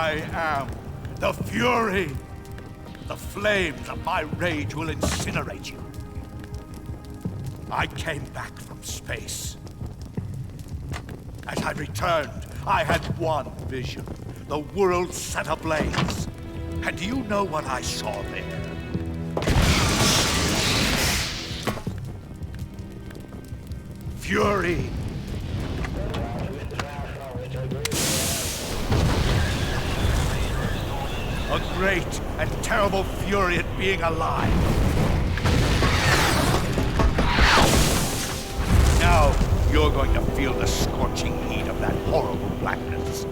I am the Fury. The flames of my rage will incinerate you. I came back from space. As I returned, I had one vision. The world set ablaze. And do you know what I saw there? Fury. A great and terrible fury at being alive. Now, you're going to feel the scorching heat of that horrible blackness.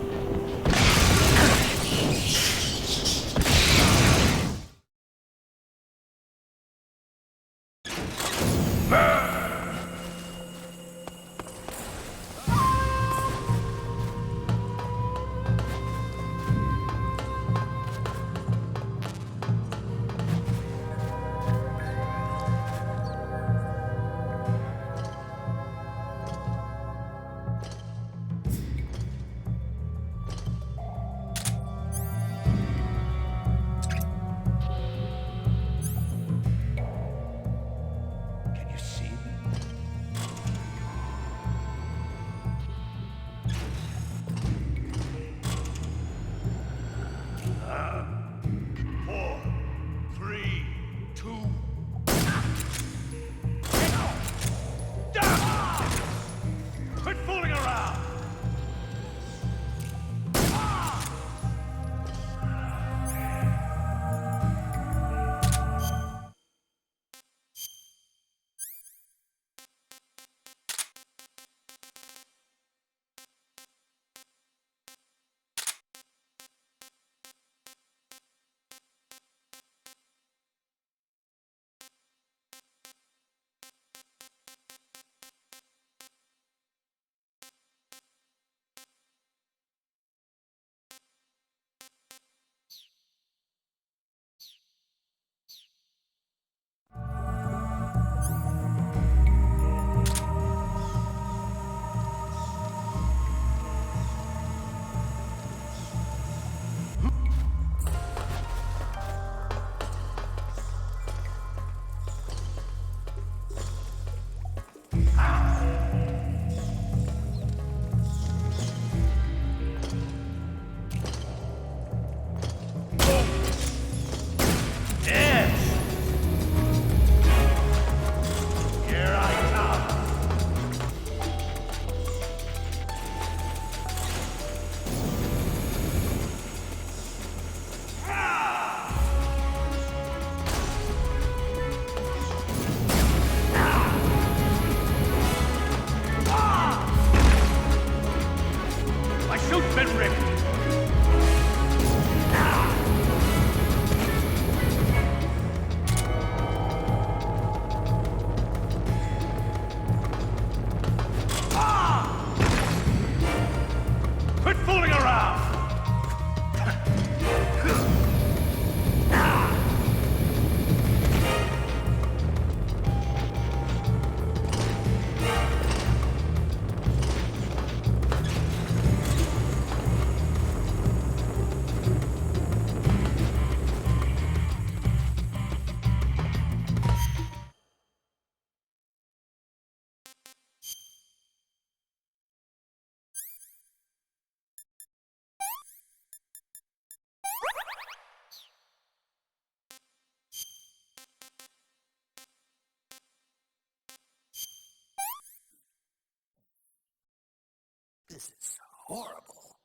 This is horrible.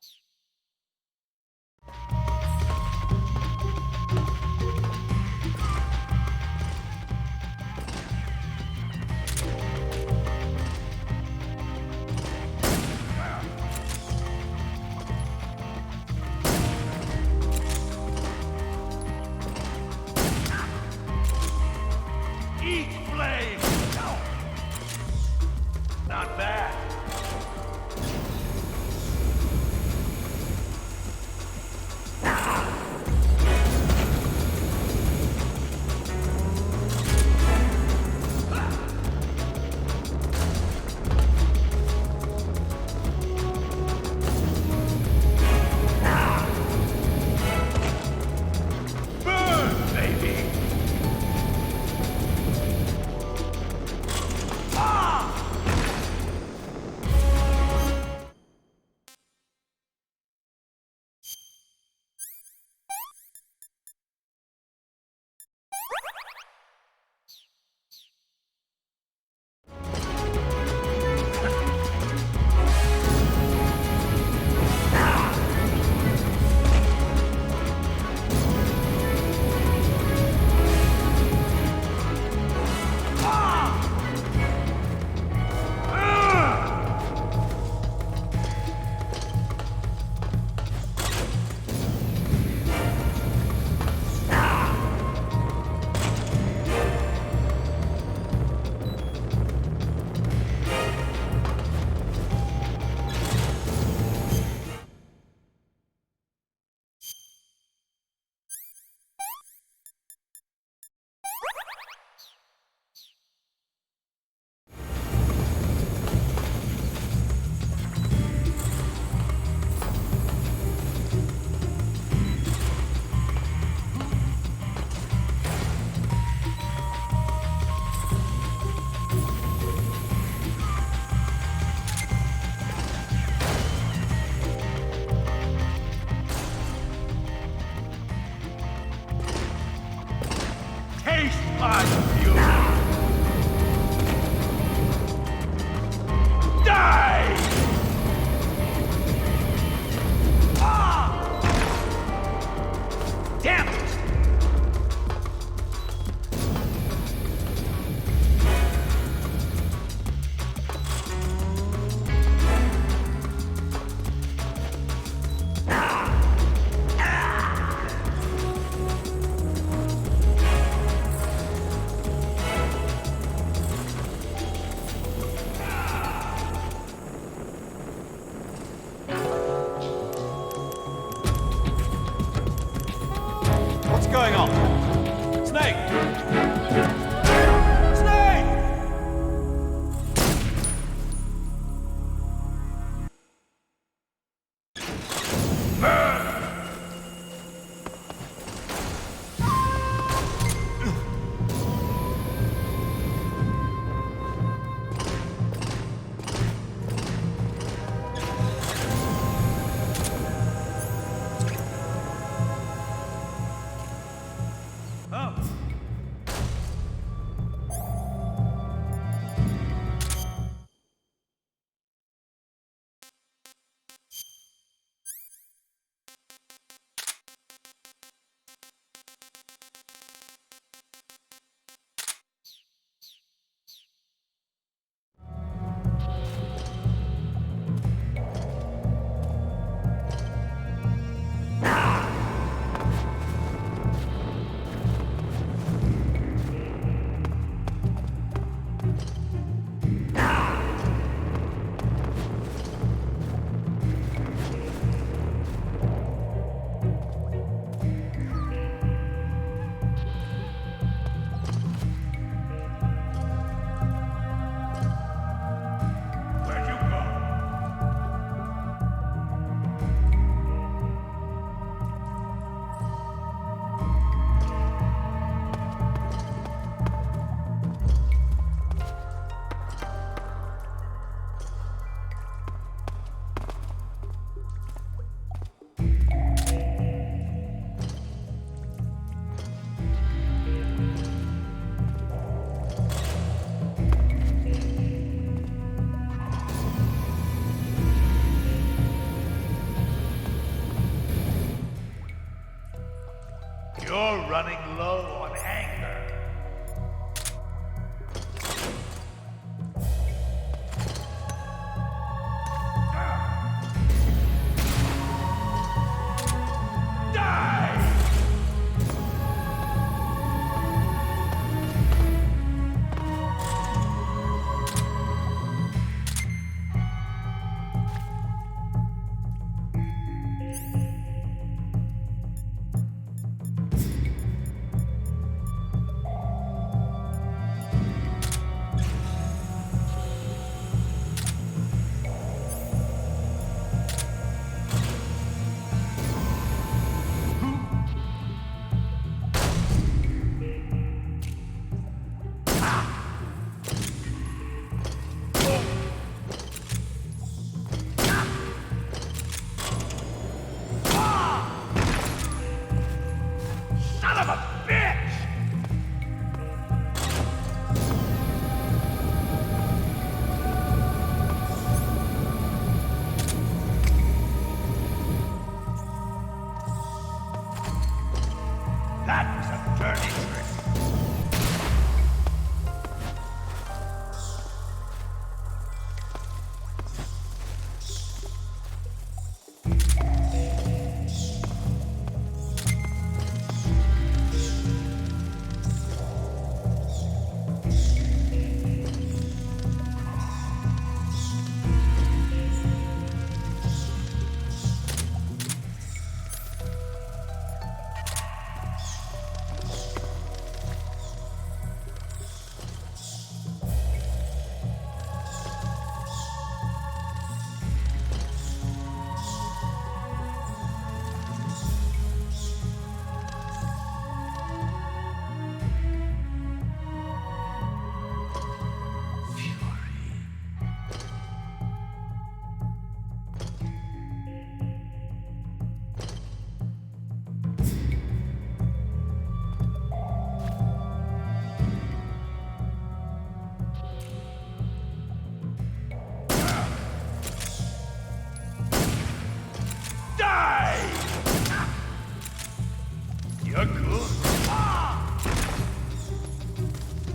Eat flame! Not bad. My fury! Die! Ah! Damn it! What's going on? Snake! Snake! You're running low on anger. Die!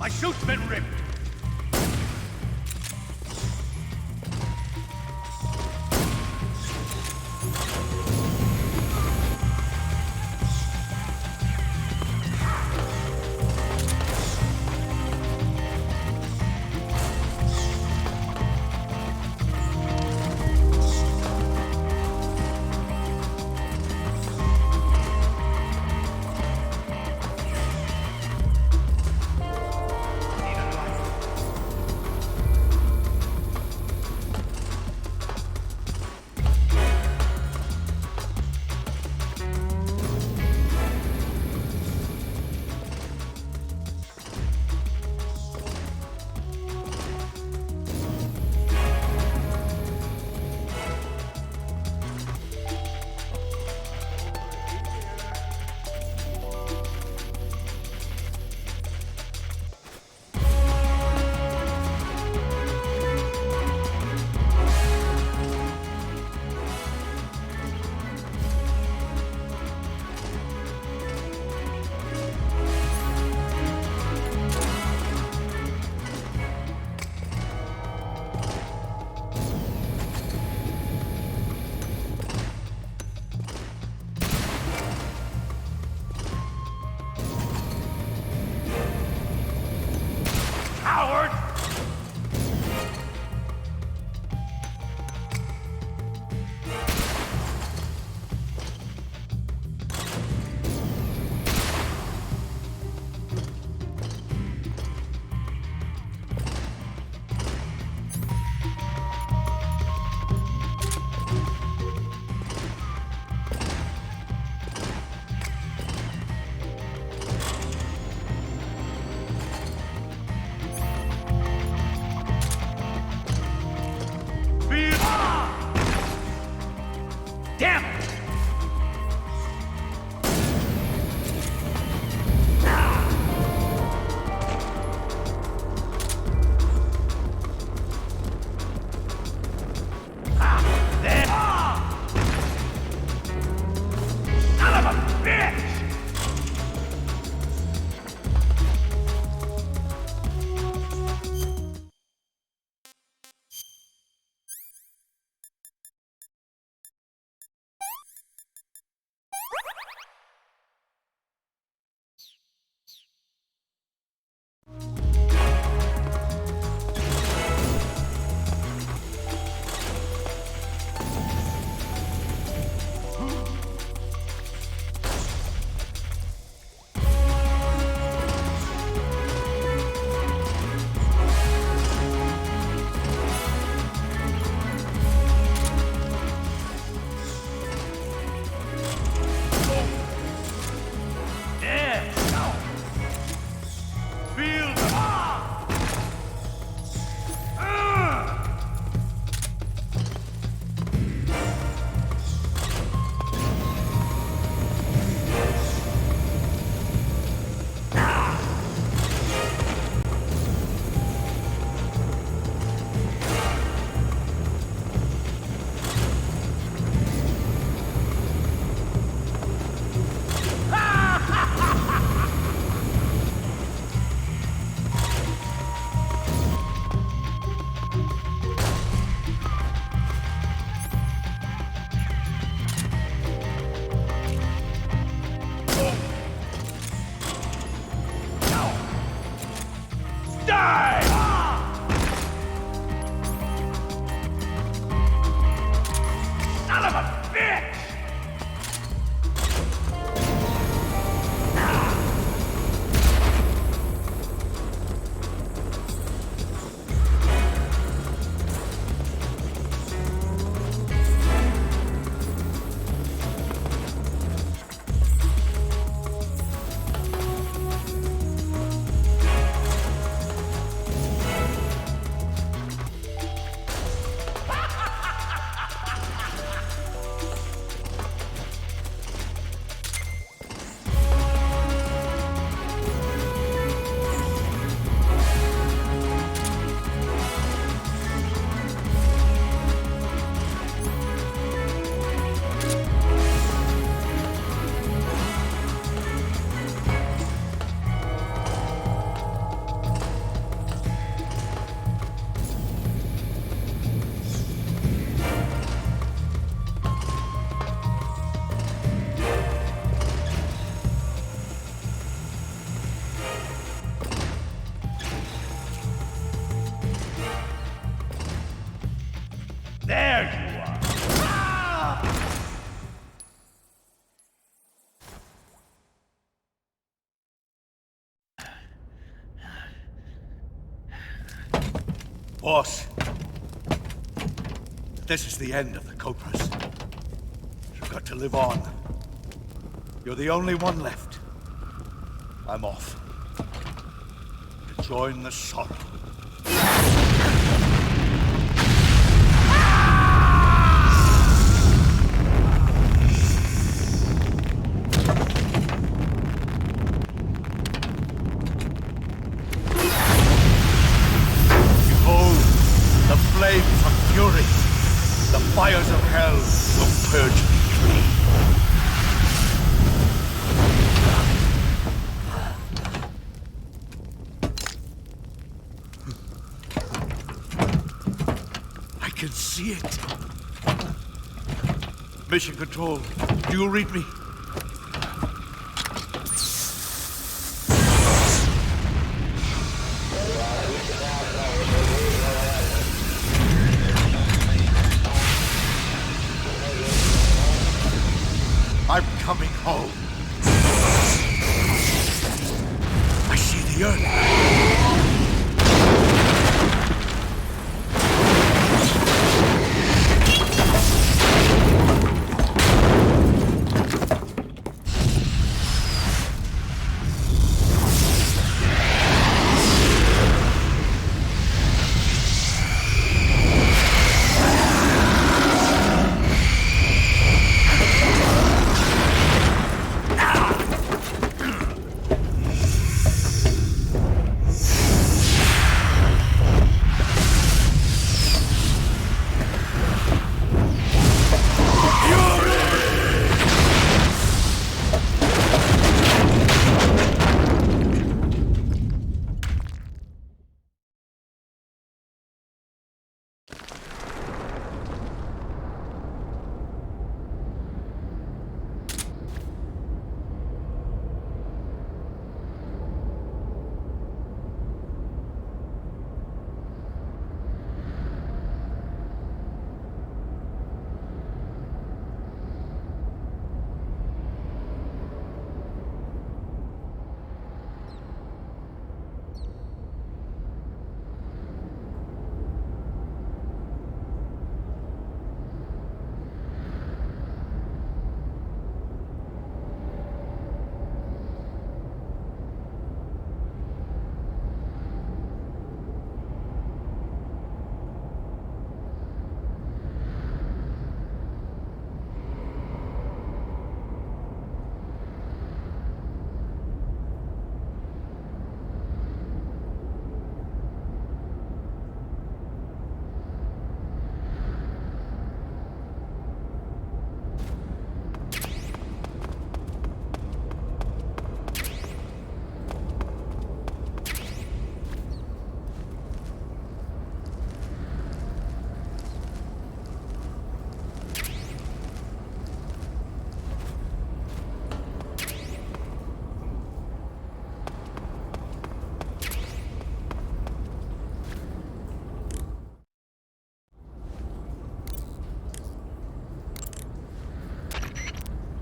My suit's been ripped! Coward! Damn it! Son of a bitch! Boss, this is the end of the Cobras. You've got to live on. You're the only one left. I'm off. To join the sorrow. Behold, the flames of fury. The fires of hell will purge me clean. I can see it. Mission Control, do you read me? I'm coming home. I see the earth.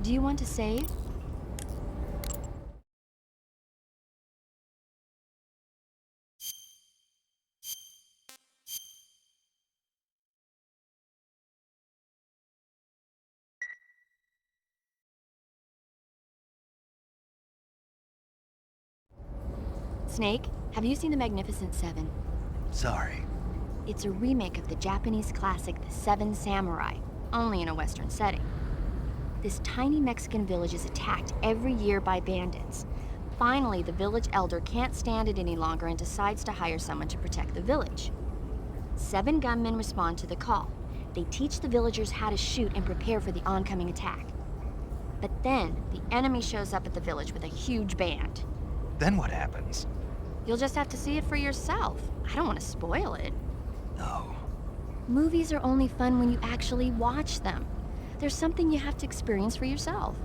Do you want to save? Snake, have you seen The Magnificent Seven? Sorry. It's a remake of the Japanese classic The Seven Samurai, only in a Western setting. This tiny Mexican village is attacked every year by bandits. Finally, the village elder can't stand it any longer and decides to hire someone to protect the village. 7 gunmen respond to the call. They teach the villagers how to shoot and prepare for the oncoming attack. But then, the enemy shows up at the village with a huge band. Then what happens? You'll just have to see it for yourself. I don't want to spoil it. No. Movies are only fun when you actually watch them. There's something you have to experience for yourself.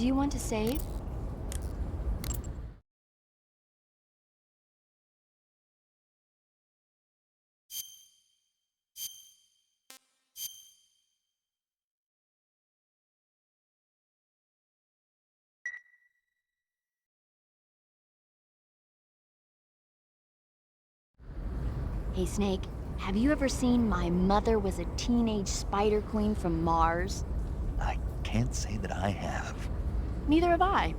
Do you want to save? Hey, Snake, have you ever seen My Mother Was a Teenage Spider Queen from Mars? I can't say that I have. Neither have I.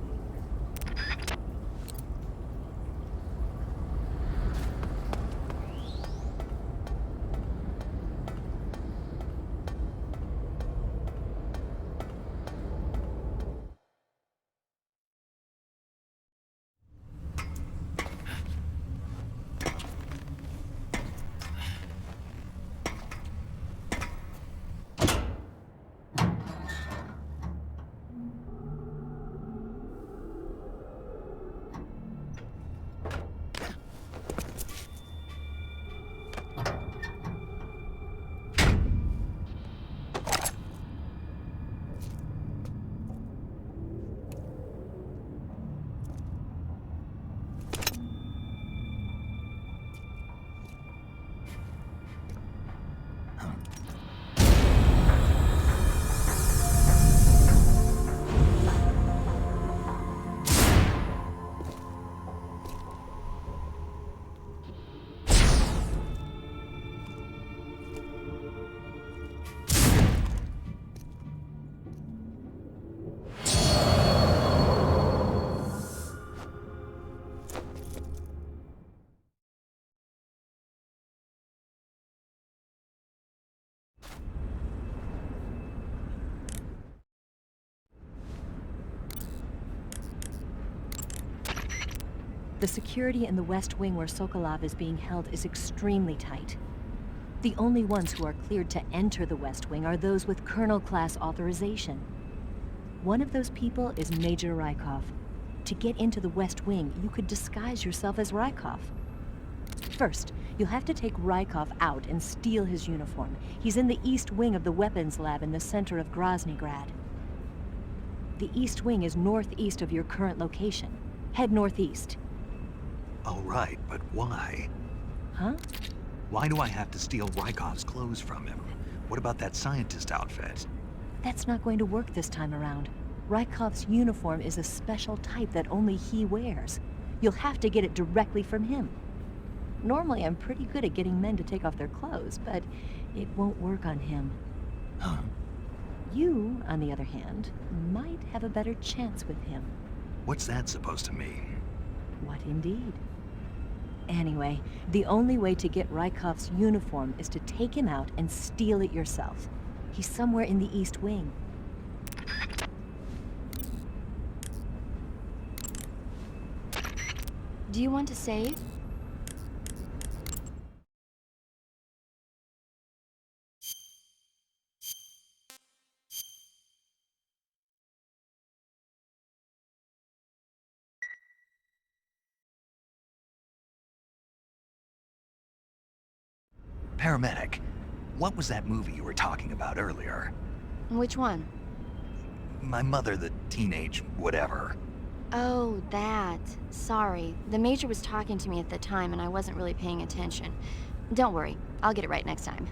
The security in the West Wing where Sokolov is being held is extremely tight. The only ones who are cleared to enter the West Wing are those with Colonel-class authorization. One of those people is Major Rykov. To get into the West Wing, you could disguise yourself as Rykov. First, you'll have to take Rykov out and steal his uniform. He's in the East Wing of the weapons lab in the center of Groznygrad. The East Wing is northeast of your current location. Head northeast. All right, but why? Huh? Why do I have to steal Rykov's clothes from him? What about that scientist outfit? That's not going to work this time around. Rykov's uniform is a special type that only he wears. You'll have to get it directly from him. Normally, I'm pretty good at getting men to take off their clothes, but it won't work on him. Huh? You, on the other hand, might have a better chance with him. What's that supposed to mean? What indeed? Anyway, the only way to get Rykov's uniform is to take him out and steal it yourself. He's somewhere in the East Wing. Do you want to save? Paramedic, what was that movie you were talking about earlier? Which one? My mother, the teenage whatever. Oh, that. Sorry. The Major was talking to me at the time and I wasn't really paying attention. Don't worry, I'll get it right next time.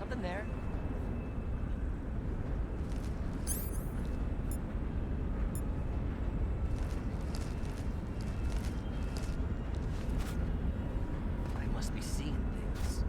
Nothing there. I must be seeing things.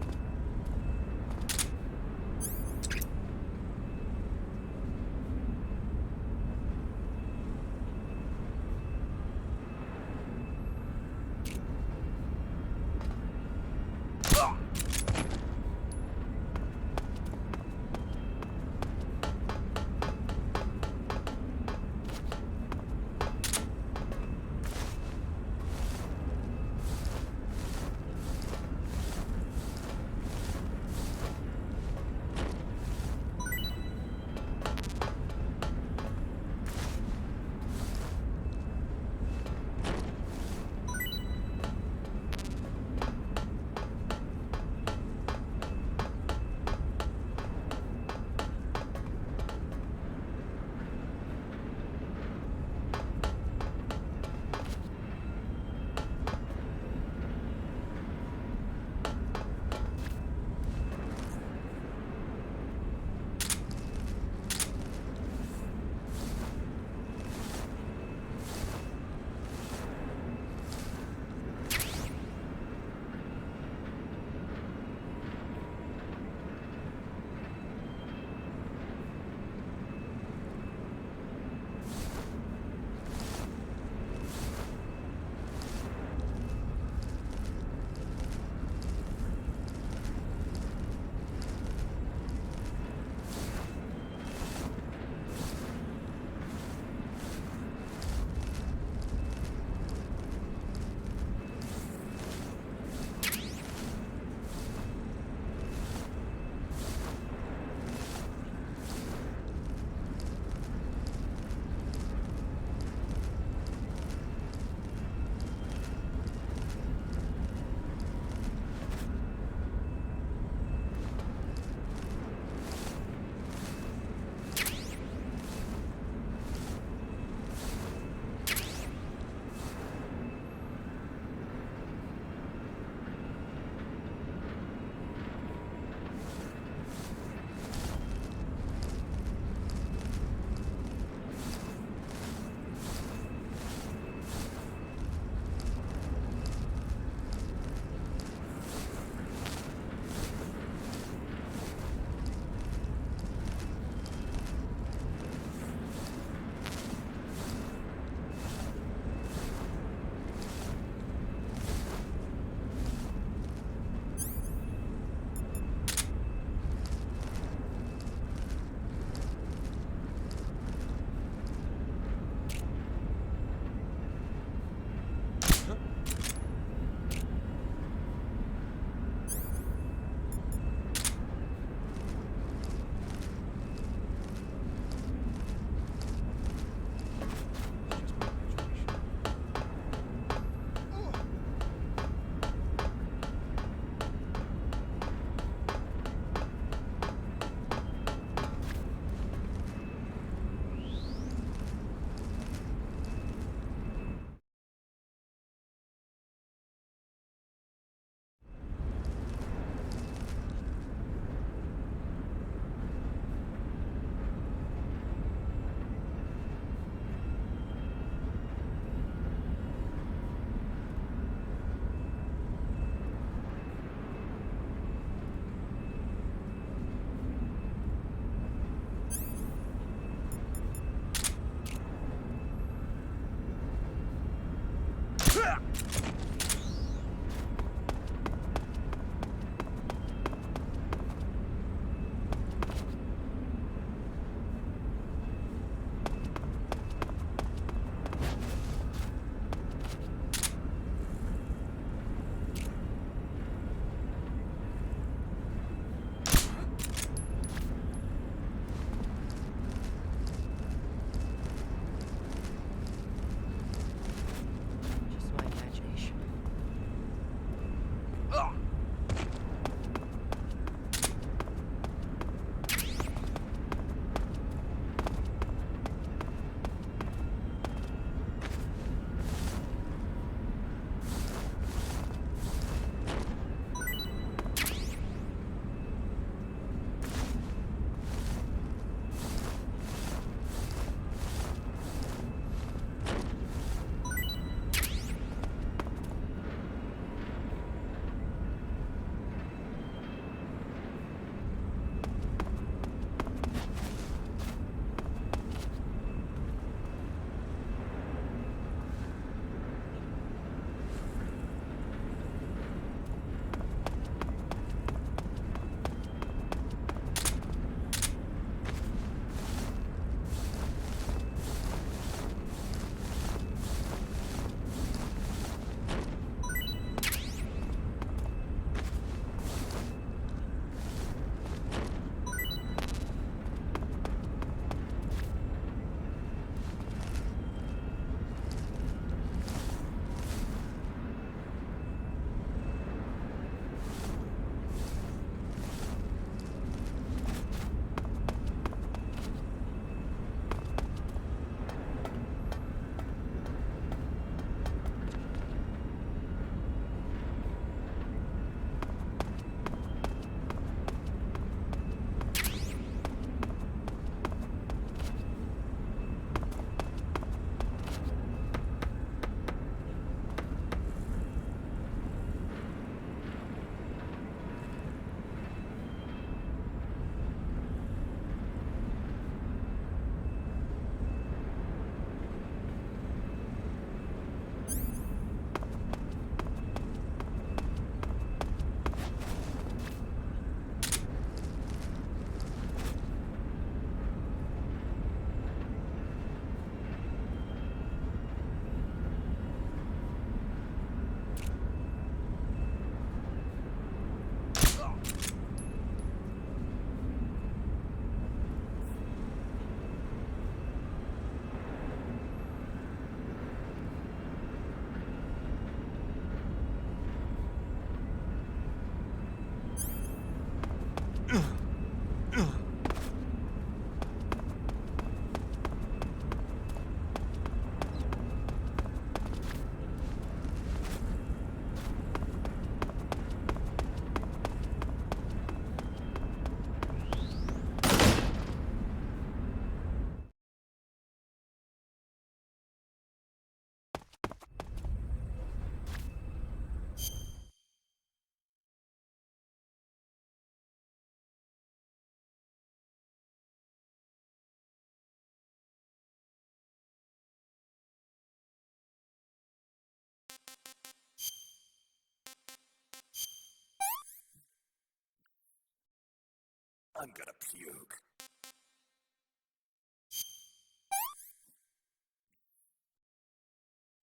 I'm gonna puke.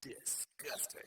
Disgusting.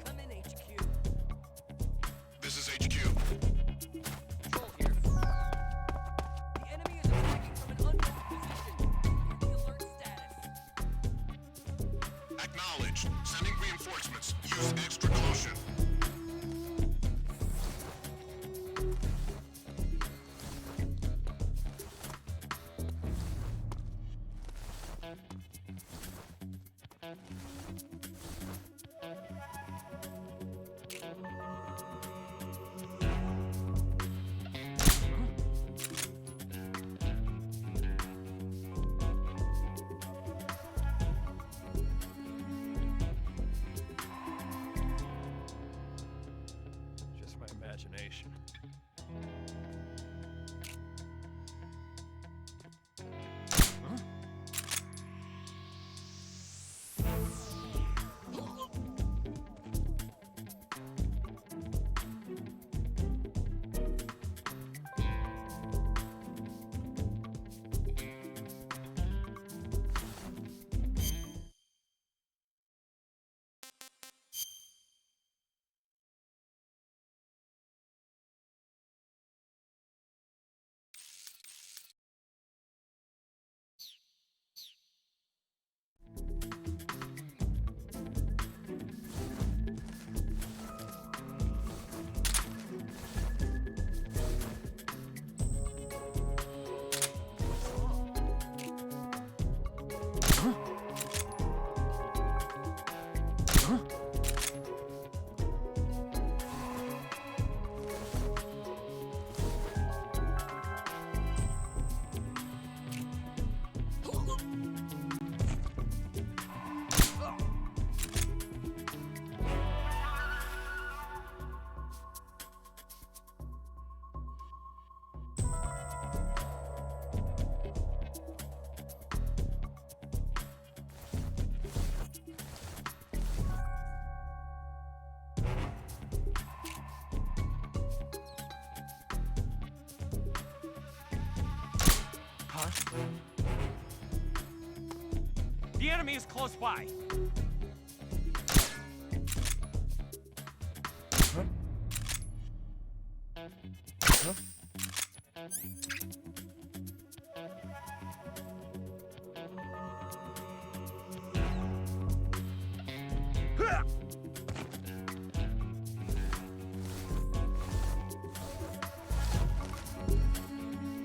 Come in, HQ. This is HQ. Control here. The enemy is attacking from an unknown position. Give the alert status. Acknowledged. Sending reinforcements. Use extra caution. Just my imagination. The enemy is close by.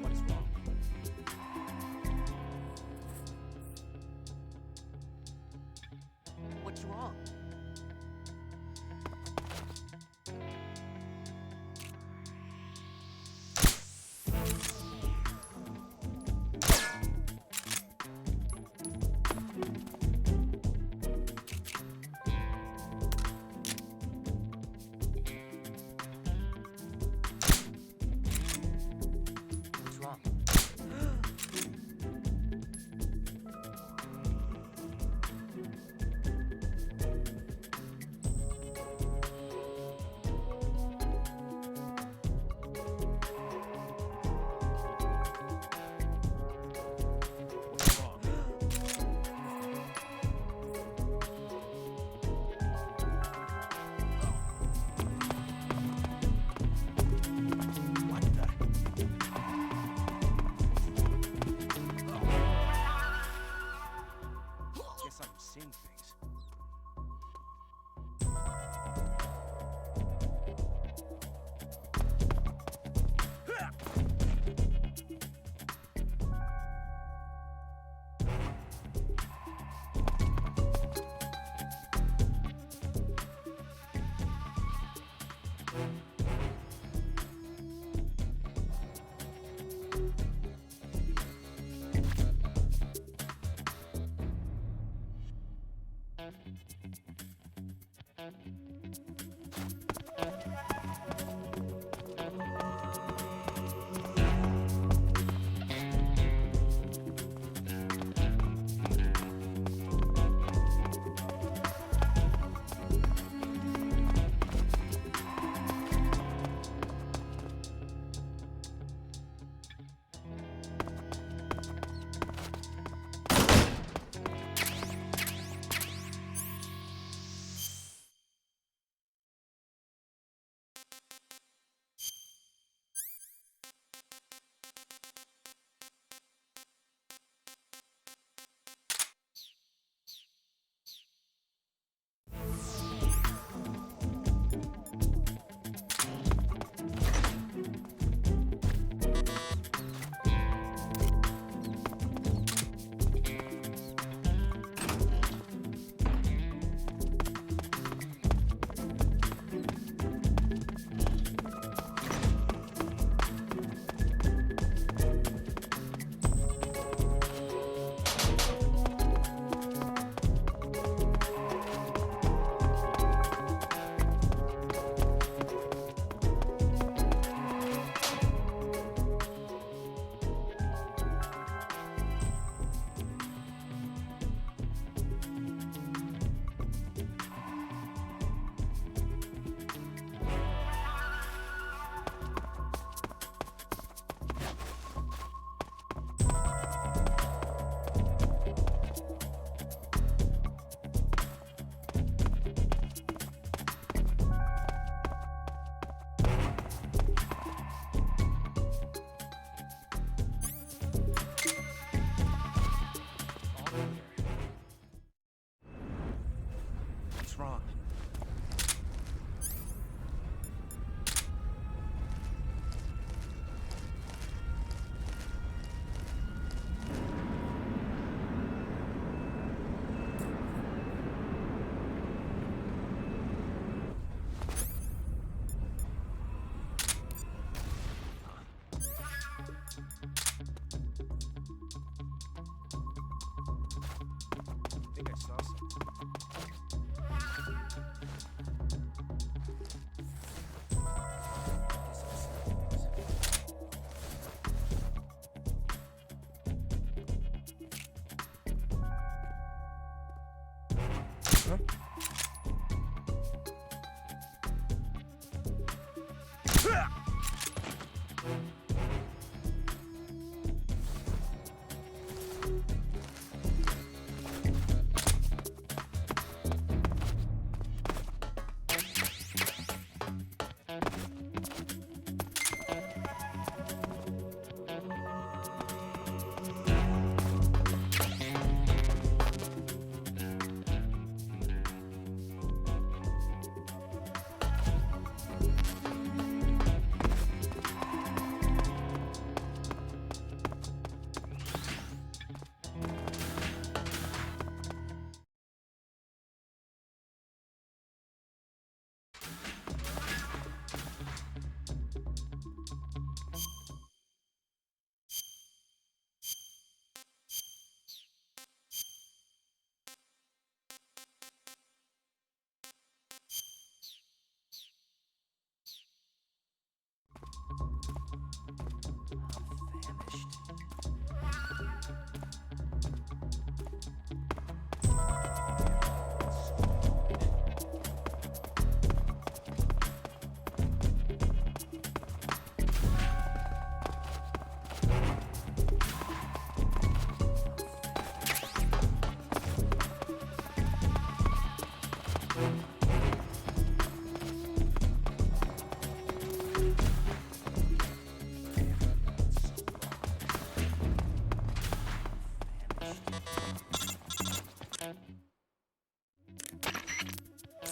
What is wrong? What's wrong? What's wrong? What's wrong? What the? Guess I'm seeing things.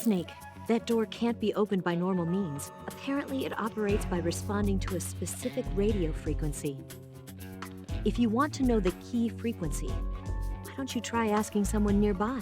Snake, that door can't be opened by normal means. Apparently, it operates by responding to a specific radio frequency. If you want to know the key frequency, why don't you try asking someone nearby?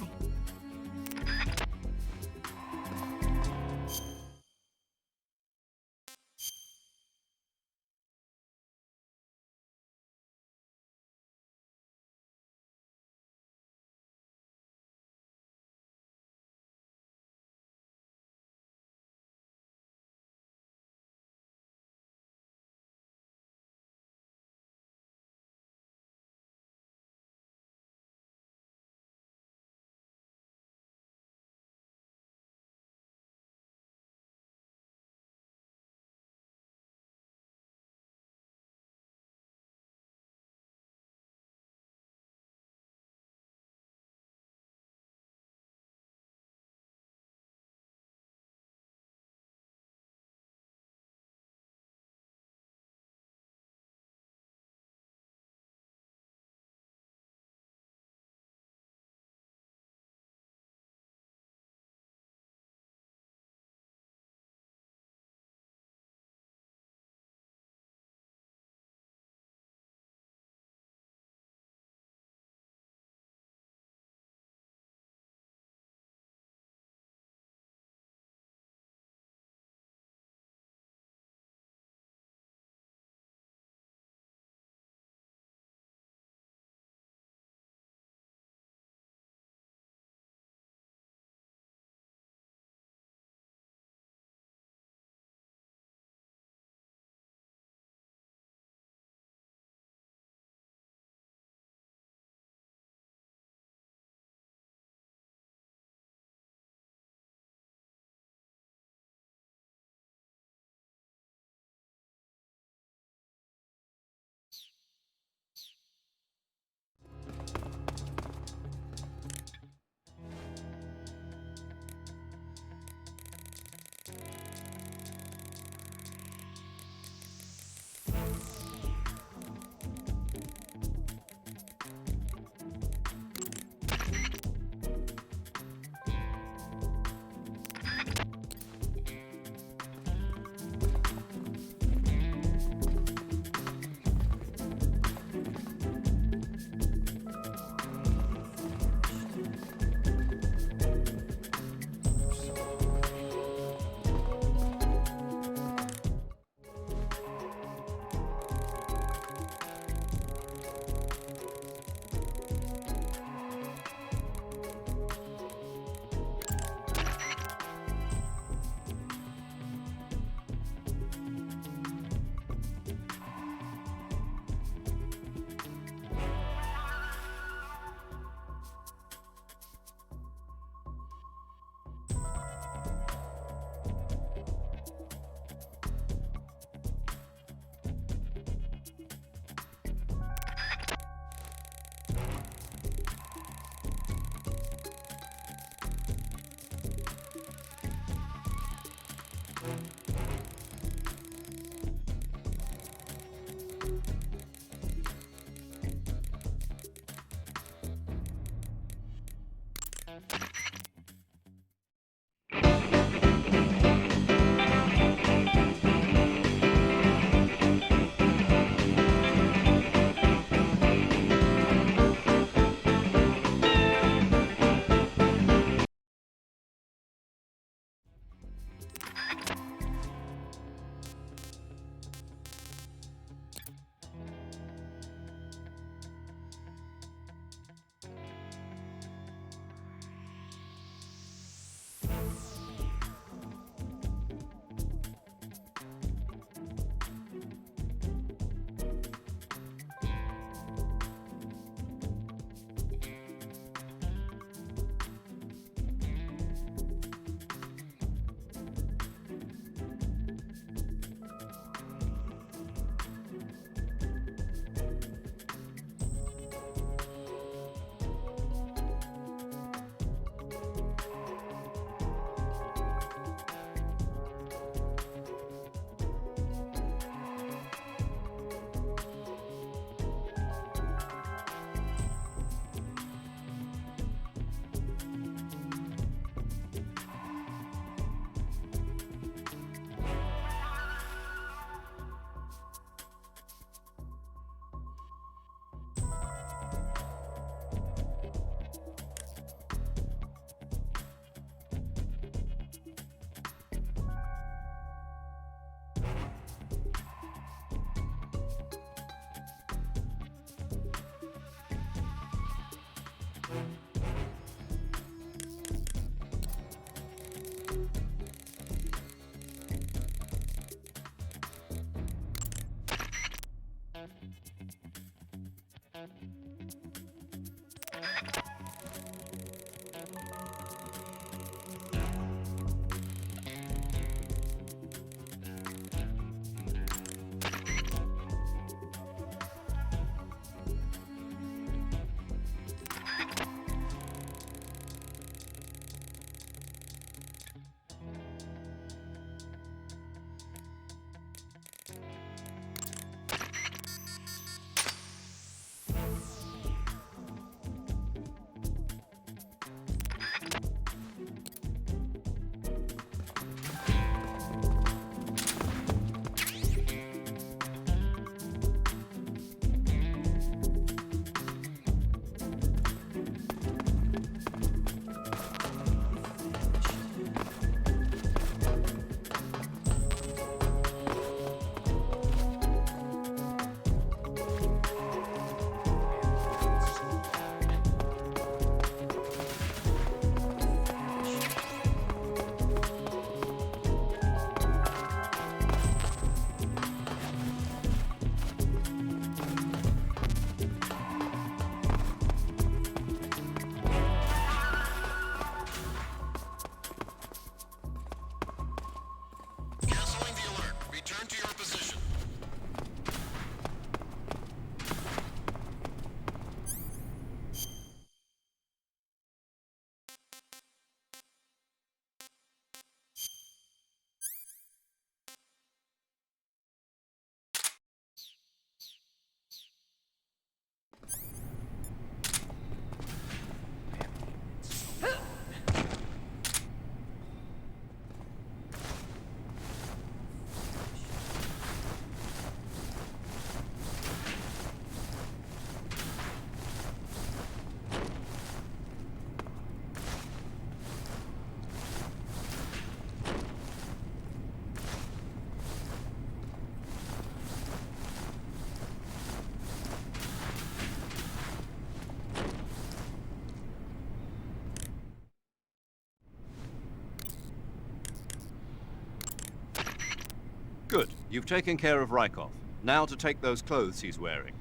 Good. You've taken care of Rykov. Now to take those clothes he's wearing.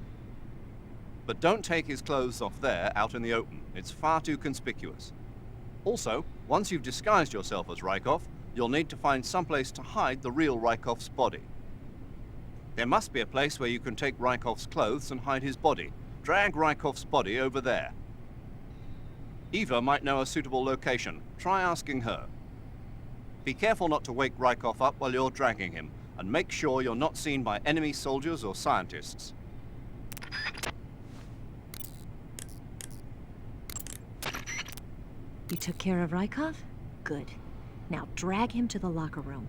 But don't take his clothes off there, out in the open. It's far too conspicuous. Also, once you've disguised yourself as Rykov, you'll need to find someplace to hide the real Rykov's body. There must be a place where you can take Rykov's clothes and hide his body. Drag Rykov's body over there. Eva might know a suitable location. Try asking her. Be careful not to wake Rykov up while you're dragging him, and make sure you're not seen by enemy soldiers or scientists. You took care of Rykov? Good. Now drag him to the locker room.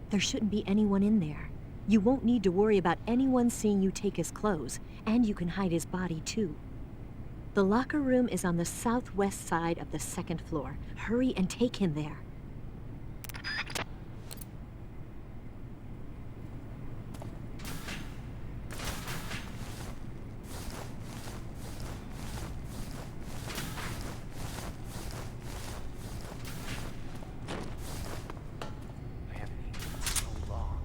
There shouldn't be anyone in there. You won't need to worry about anyone seeing you take his clothes, and you can hide his body too. The locker room is on the southwest side of the second floor. Hurry and take him there. I haven't eaten in so long.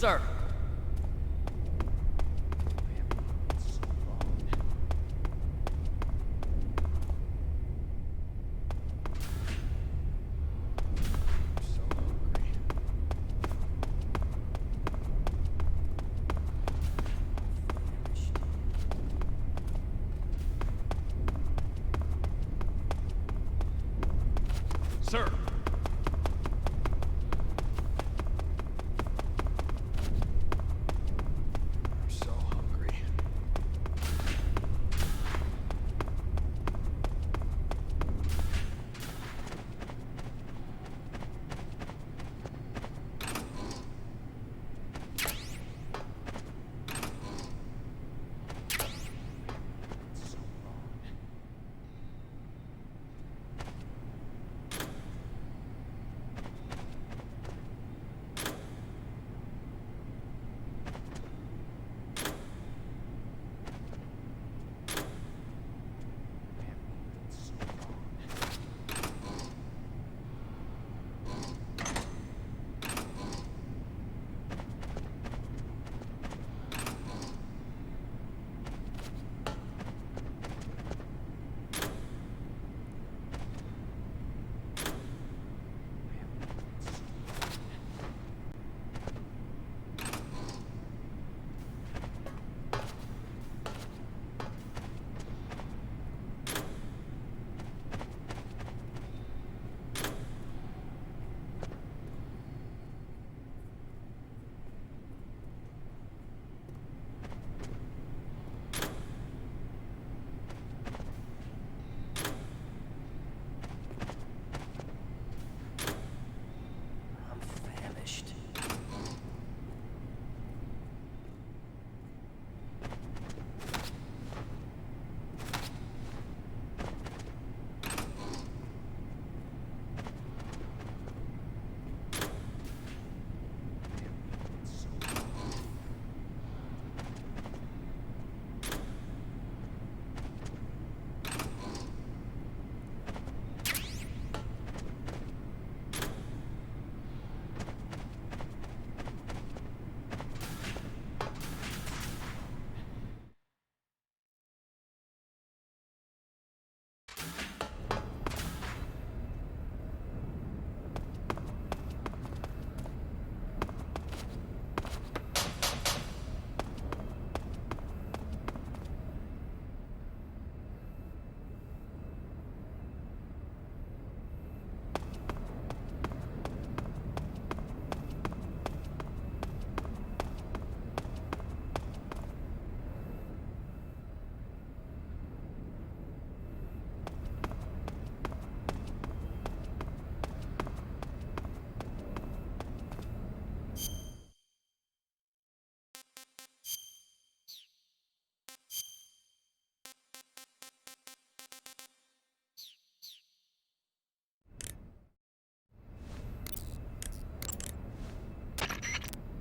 Sir. Sir! I'm so hungry.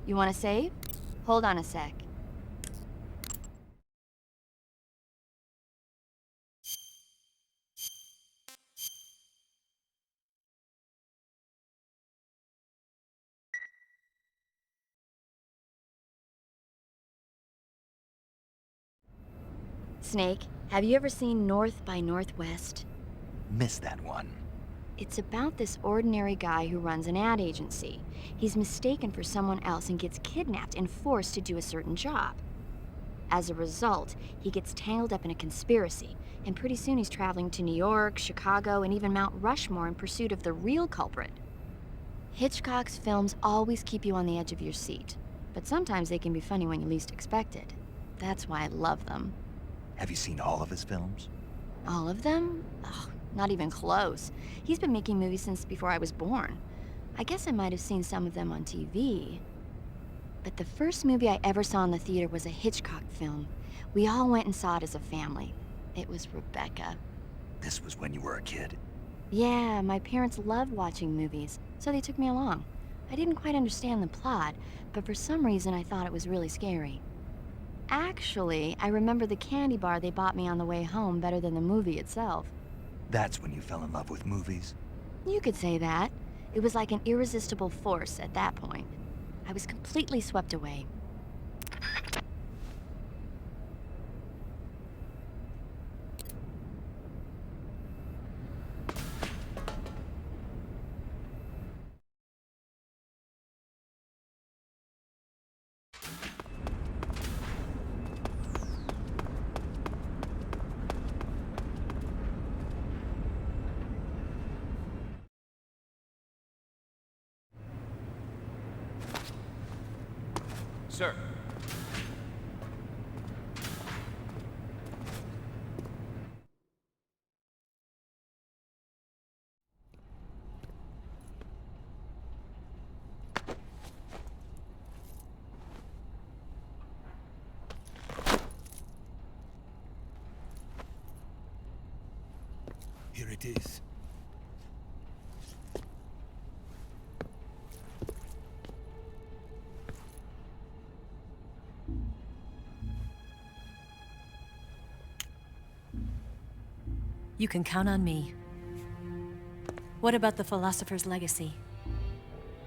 You want to save? Hold on a sec. Snake, have you ever seen North by Northwest? Missed that one. It's about this ordinary guy who runs an ad agency. He's mistaken for someone else and gets kidnapped and forced to do a certain job. As a result, he gets tangled up in a conspiracy, and pretty soon he's traveling to New York, Chicago, and even Mount Rushmore in pursuit of the real culprit. Hitchcock's films always keep you on the edge of your seat, but sometimes they can be funny when you least expect it. That's why I love them. Have you seen all of his films? All of them? Oh, not even close. He's been making movies since before I was born. I guess I might have seen some of them on TV. But the first movie I ever saw in the theater was a Hitchcock film. We all went and saw it as a family. It was Rebecca. This was when you were a kid. Yeah, my parents loved watching movies, so they took me along. I didn't quite understand the plot, but for some reason I thought it was really scary. Actually, I remember the candy bar they bought me on the way home better than the movie itself. That's when you fell in love with movies? You could say that. It was like an irresistible force at that point. I was completely swept away. Sir. Here it is. You can count on me. What about the philosopher's legacy?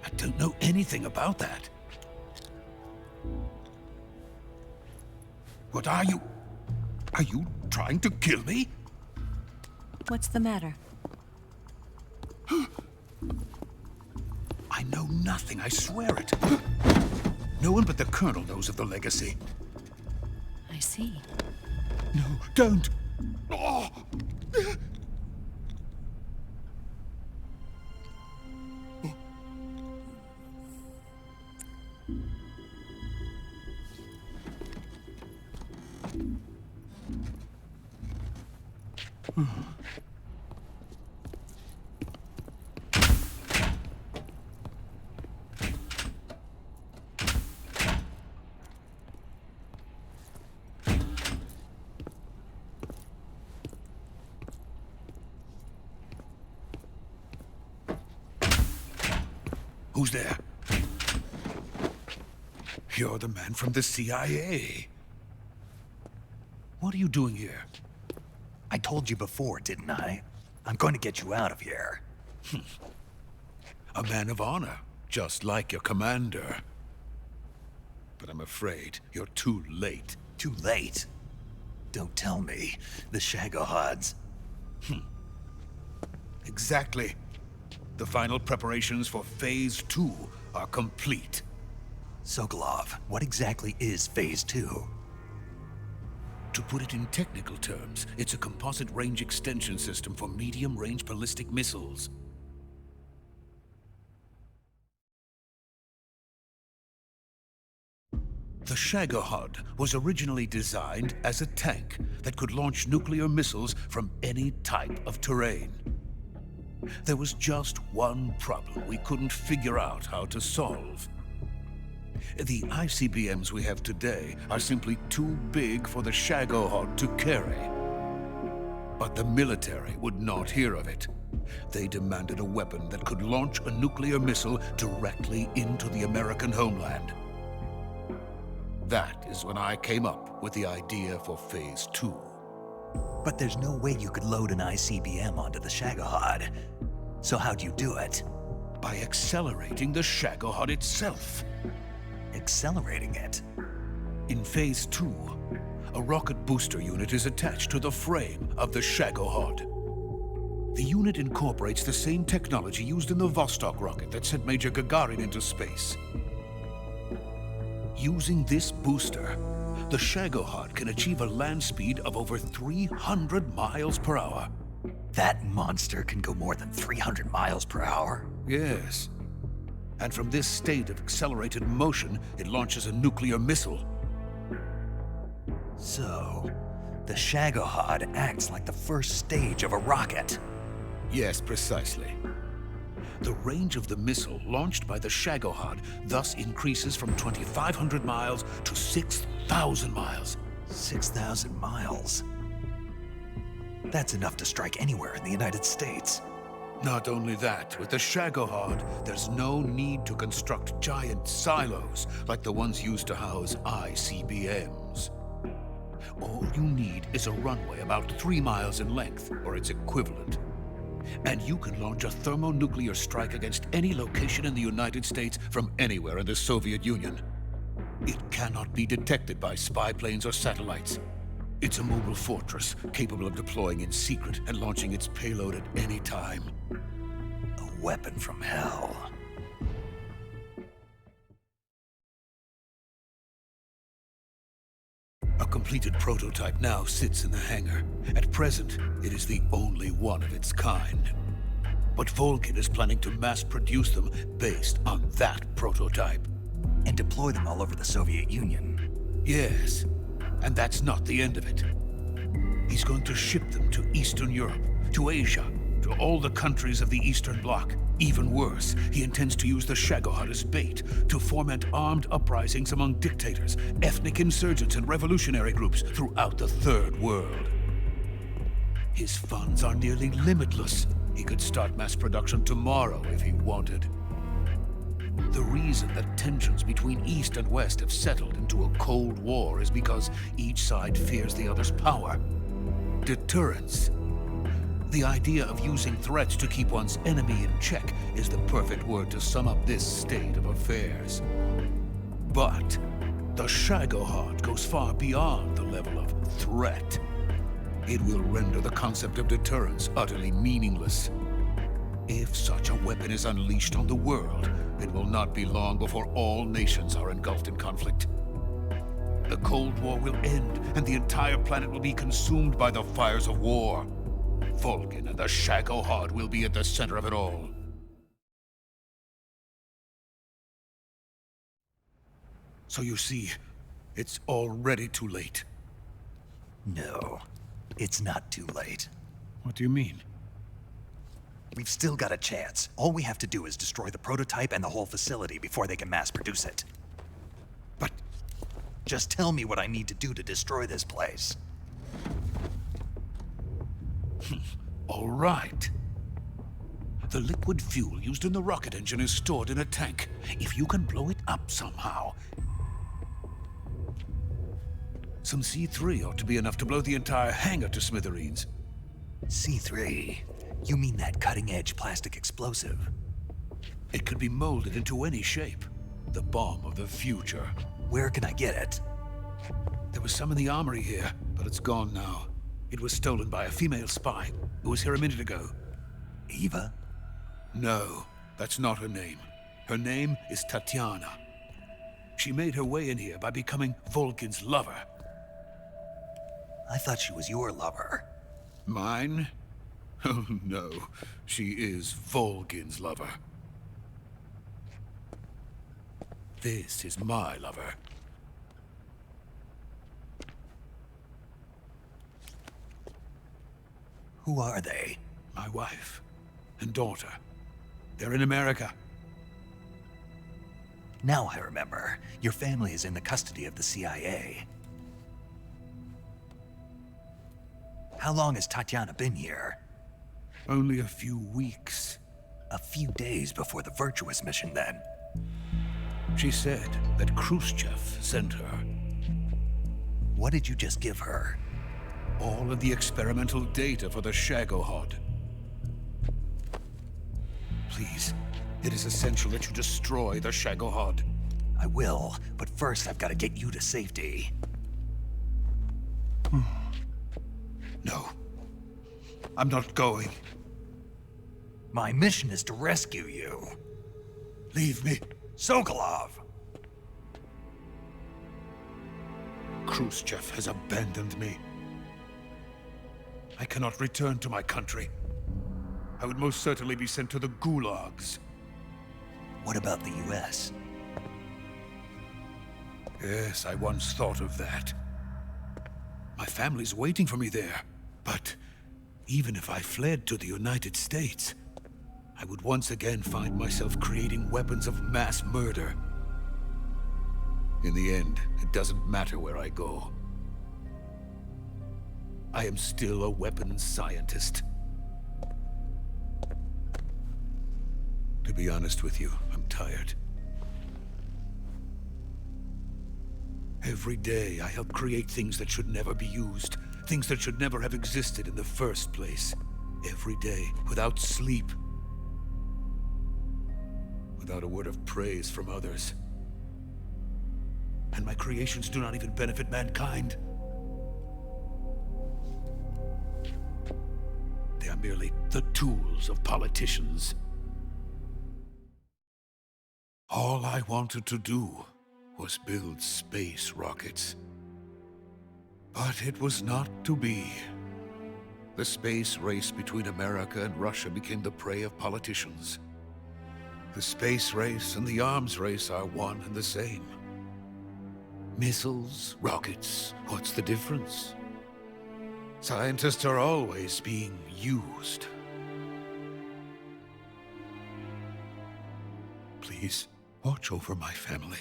I don't know anything about that. What are you? Are you trying to kill me? What's the matter? I know nothing, I swear it. No one but the Colonel knows of the legacy. I see. No, don't! Oh. Who's there? You're the man from the CIA. What are you doing here? I told you before, didn't I? I'm going to get you out of here. A man of honor, just like your commander. But I'm afraid you're too late. Too late? Don't tell me. The Shagohods. Exactly. The final preparations for Phase 2 are complete. Sokolov, what exactly is Phase 2? To put it in technical terms, it's a composite range extension system for medium-range ballistic missiles. The Shagohod was originally designed as a tank that could launch nuclear missiles from any type of terrain. There was just one problem we couldn't figure out how to solve. The ICBMs we have today are simply too big for the Shagohod to carry. But the military would not hear of it. They demanded a weapon that could launch a nuclear missile directly into the American homeland. That is when I came up with the idea for Phase 2. But there's no way you could load an ICBM onto the Shagohod. So how'd you do it? By accelerating the Shagohod itself. Accelerating it? In Phase 2, a rocket booster unit is attached to the frame of the Shagohod. The unit incorporates the same technology used in the Vostok rocket that sent Major Gagarin into space. Using this booster, the Shagohod can achieve a land speed of over 300 miles per hour. That monster can go more than 300 miles per hour? Yes. And from this state of accelerated motion, it launches a nuclear missile. So, the Shagohod acts like the first stage of a rocket. Yes, precisely. The range of the missile launched by the Shagohod thus increases from 2,500 miles to 6,000 miles. 6,000 miles? That's enough to strike anywhere in the United States. Not only that, with the Shagohod, there's no need to construct giant silos like the ones used to house ICBMs. All you need is a runway about 3 miles in length, or its equivalent. And you can launch a thermonuclear strike against any location in the United States from anywhere in the Soviet Union. It cannot be detected by spy planes or satellites. It's a mobile fortress capable of deploying in secret and launching its payload at any time. A weapon from hell. A completed prototype now sits in the hangar. At present, it is the only one of its kind. But Volgin is planning to mass produce them based on that prototype. And deploy them all over the Soviet Union. Yes, and that's not the end of it. He's going to ship them to Eastern Europe, to Asia, to all the countries of the Eastern Bloc. Even worse, he intends to use the Shagohod as bait to foment armed uprisings among dictators, ethnic insurgents, and revolutionary groups throughout the Third World. His funds are nearly limitless. He could start mass production tomorrow if he wanted. The reason that tensions between East and West have settled into a Cold War is because each side fears the other's power. Deterrence. The idea of using threats to keep one's enemy in check is the perfect word to sum up this state of affairs. But the Shagohod goes far beyond the level of threat. It will render the concept of deterrence utterly meaningless. If such a weapon is unleashed on the world, it will not be long before all nations are engulfed in conflict. The Cold War will end, and the entire planet will be consumed by the fires of war. Volgin and the Shagohod will be at the center of it all. So you see, it's already too late. No, it's not too late. What do you mean? We've still got a chance. All we have to do is destroy the prototype and the whole facility before they can mass produce it. But just tell me what I need to do to destroy this place. all right. The liquid fuel used in the rocket engine is stored in a tank. If you can blow it up somehow, some C3 ought to be enough to blow the entire hangar to smithereens. C3? You mean that cutting-edge plastic explosive? It could be molded into any shape. The bomb of the future. Where can I get it? There was some in the armory here, but it's gone now. It was stolen by a female spy who was here a minute ago. Eva? No, that's not her name. Her name is Tatiana. She made her way in here by becoming Volgin's lover. I thought she was your lover. Mine? Oh no, she is Volgin's lover. This is my lover. Who are they? My wife and daughter. They're in America. Now I remember. Your family is in the custody of the CIA. How long has Tatiana been here? Only a few weeks. A few days before the Virtuous mission, then. She said that Khrushchev sent her. What did you just give her? All of the experimental data for the Shagohod. Please, it is essential that you destroy the Shagohod. I will, but first I've got to get you to safety. No. I'm not going. My mission is to rescue you. Leave me. Sokolov! Khrushchev has abandoned me. I cannot return to my country. I would most certainly be sent to the gulags. What about the US? Yes, I once thought of that. My family's waiting for me there. But even if I fled to the United States, I would once again find myself creating weapons of mass murder. In the end, it doesn't matter where I go. I am still a weapons scientist. To be honest with you, I'm tired. Every day, I help create things that should never be used, things that should never have existed in the first place. Every day, without sleep. Without a word of praise from others. And my creations do not even benefit mankind. They are merely the tools of politicians. All I wanted to do was build space rockets. But it was not to be. The space race between America and Russia became the prey of politicians. The space race and the arms race are one and the same. Missiles, rockets, what's the difference? Scientists are always being used. Please, watch over my family.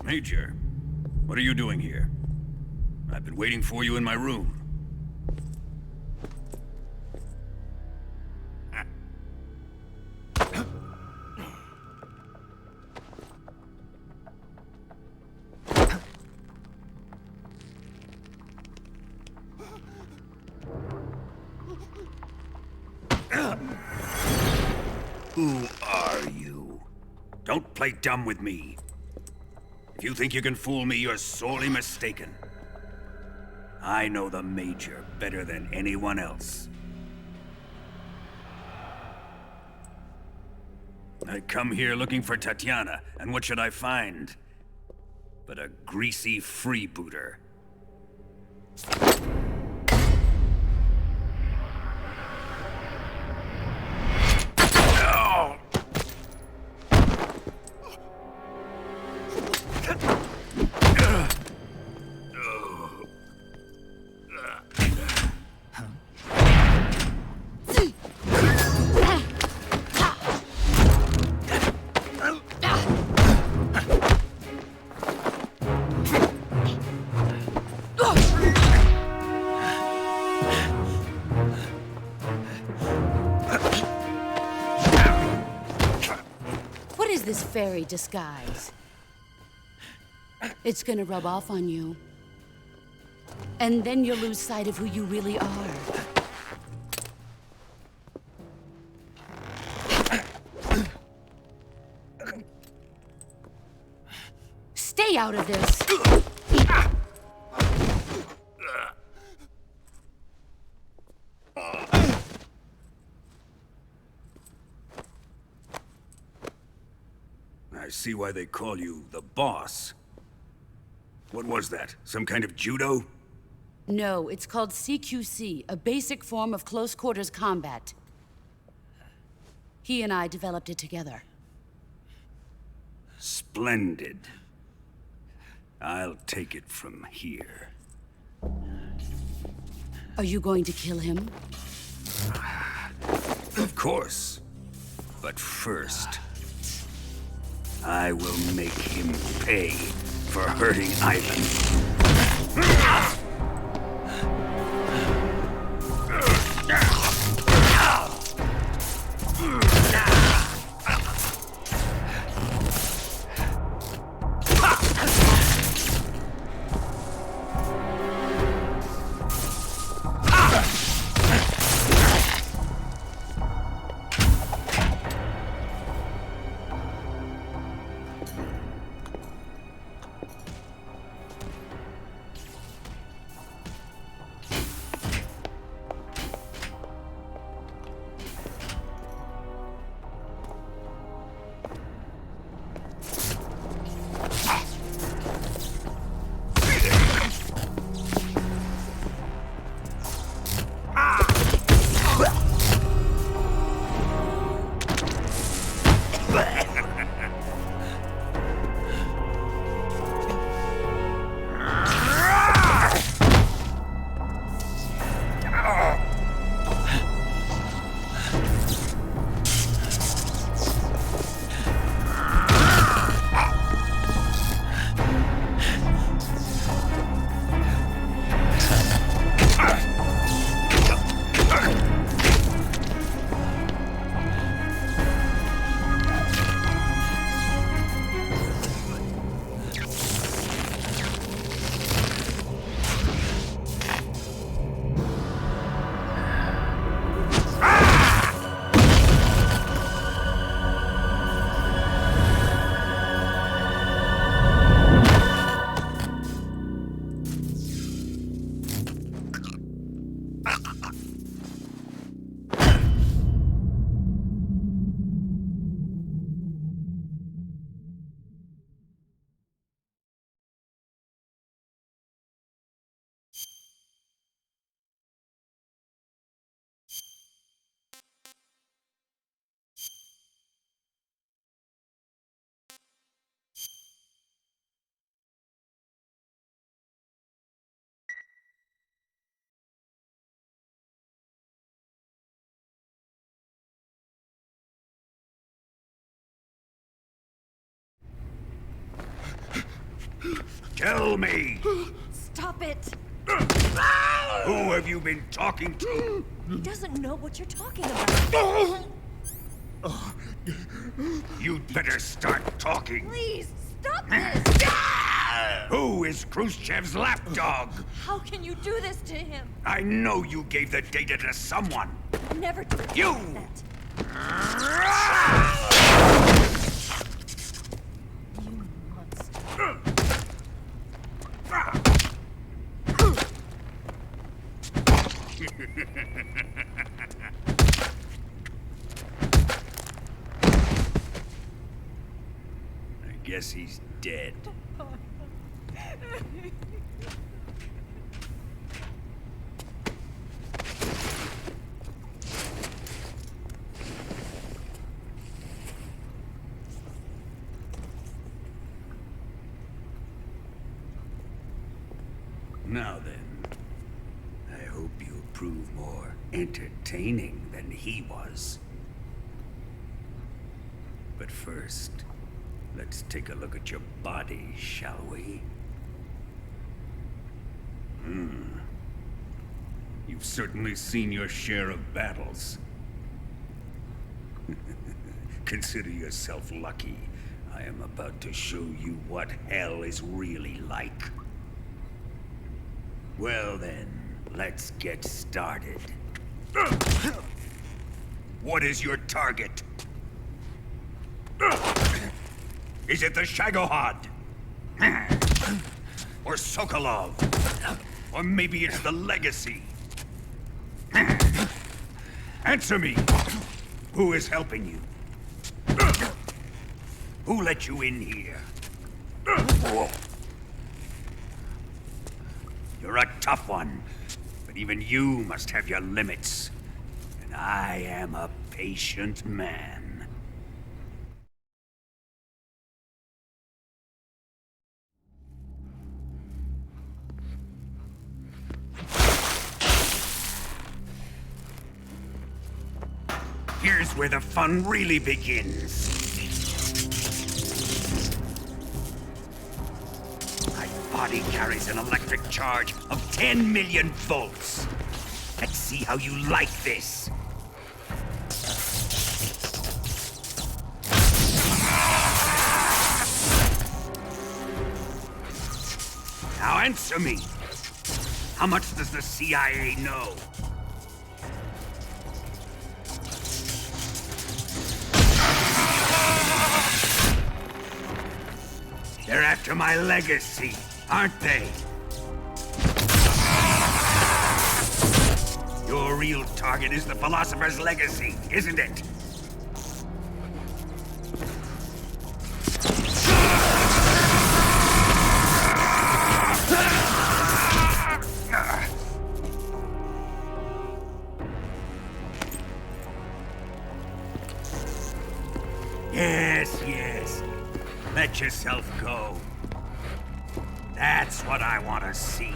Major, what are you doing here? I've been waiting for you in my room. Who are you? Don't play dumb with me. If you think you can fool me, you're sorely mistaken. I know the Major better than anyone else. I come here looking for Tatiana, and what should I find? But a greasy freebooter. This fairy disguise. It's gonna rub off on you. And then you'll lose sight of who you really are. Stay out of this! I see why they call you the boss. What was that? Some kind of judo? No, it's called CQC, a basic form of close quarters combat. He and I developed it together. Splendid. I'll take it from here. Are you going to kill him? Of course. But first, I will make him pay for hurting Ivan. Tell me! Stop it! Who have you been talking to? He doesn't know what you're talking about. You'd better start talking. Please, stop this! Who is Khrushchev's lapdog? How can you do this to him? I know you gave the data to someone. Never do You! that. You monster. I guess he's dead. Now then, I hope you'll prove more entertaining than he was. But first, let's take a look at your body, shall we? You've certainly seen your share of battles. Consider yourself lucky. I am about to show you what hell is really like. Well then, let's get started. What is your target? Is it the Shagohod? Or Sokolov? Or maybe it's the Legacy? Answer me! Who is helping you? Who let you in here? You're a tough one, but even you must have your limits. And I am a patient man. Here's where the fun really begins. My body carries an electric charge of 10 million volts. Let's see how you like this. Now answer me. How much does the CIA know? They're after my legacy, aren't they? Your real target is the Philosopher's legacy, isn't it? Yes. Let yourself go. That's what I want to see.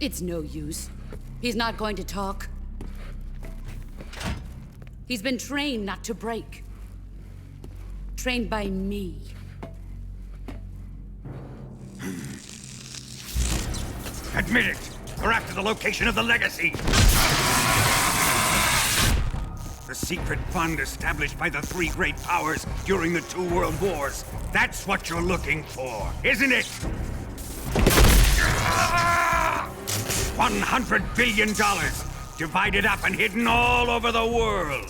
It's no use. He's not going to talk. He's been trained not to break. Trained by me. Admit it! We're after the location of the legacy! The secret fund established by the three great powers during the 2 world wars. That's what you're looking for, isn't it? $100 billion, divided up and hidden all over the world.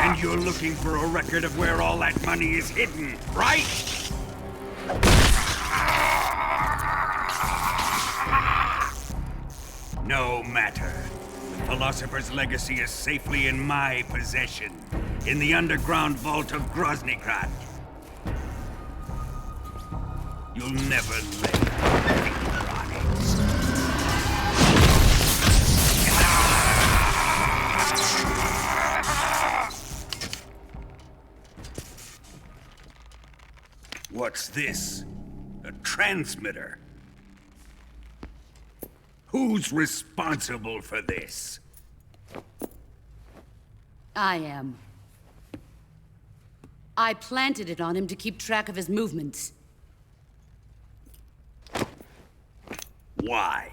And you're looking for a record of where all that money is hidden, right? No matter. The Philosopher's legacy is safely in my possession, in the underground vault of Groznygrad. You'll never lay a finger on it. What's this? A transmitter? Who's responsible for this? I am. I planted it on him to keep track of his movements. Why?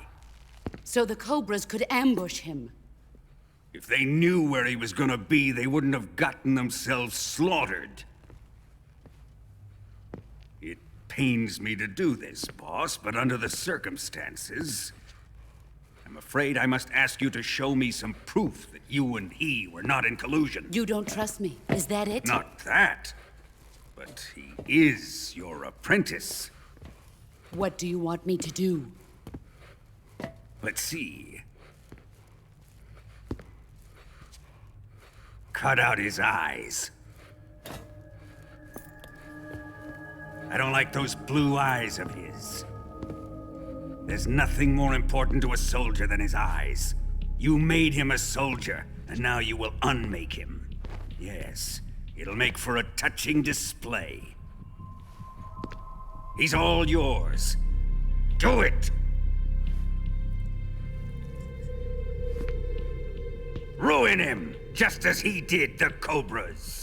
So the Cobras could ambush him. If they knew where he was gonna be, they wouldn't have gotten themselves slaughtered. It pains me to do this, boss, but under the circumstances, I'm afraid I must ask you to show me some proof that you and he were not in collusion. You don't trust me, is that it? Not that, but he is your apprentice. What do you want me to do? Let's see. Cut out his eyes. I don't like those blue eyes of his. There's nothing more important to a soldier than his eyes. You made him a soldier, and now you will unmake him. Yes, it'll make for a touching display. He's all yours. Do it! Ruin him, just as he did the Cobras.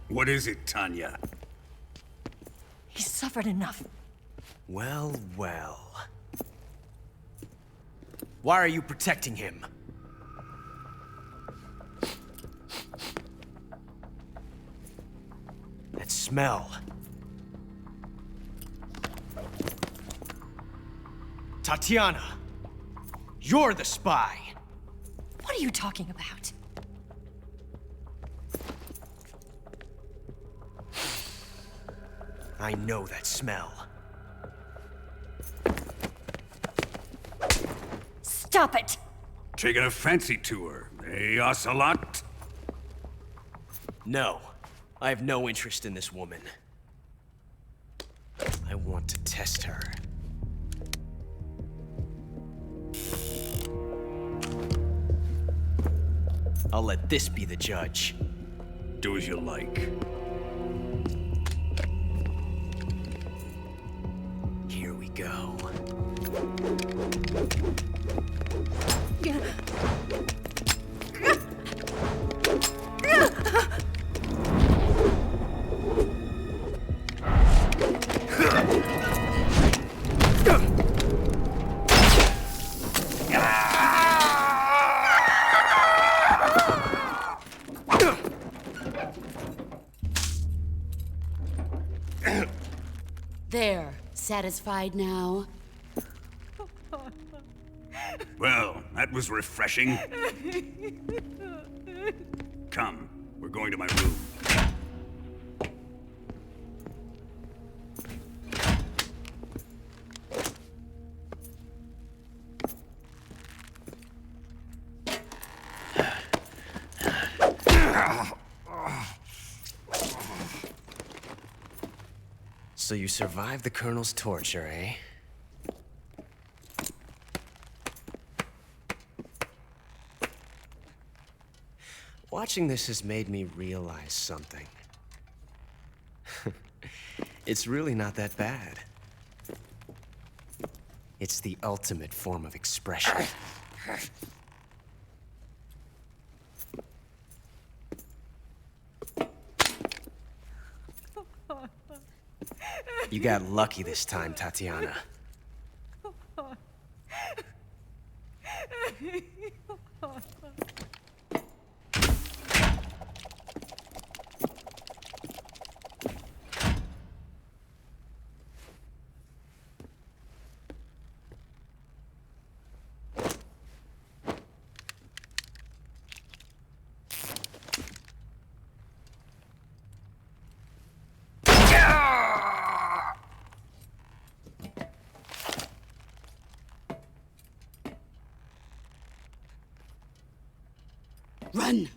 What is it, Tanya? He's suffered enough. Well. Why are you protecting him? That smell. Tatiana! You're the spy! What are you talking about? I know that smell. Stop it! Taking a fancy tour, eh, Ocelot? No. I have no interest in this woman. I want to test her. I'll let this be the judge. Do as you like. Here we go. There. Satisfied now? Well, that was refreshing. Come, we're going to my room. So you survived the Colonel's torture, eh? Watching this has made me realize something. It's really not that bad. It's the ultimate form of expression. You got lucky this time, Tatiana. Run!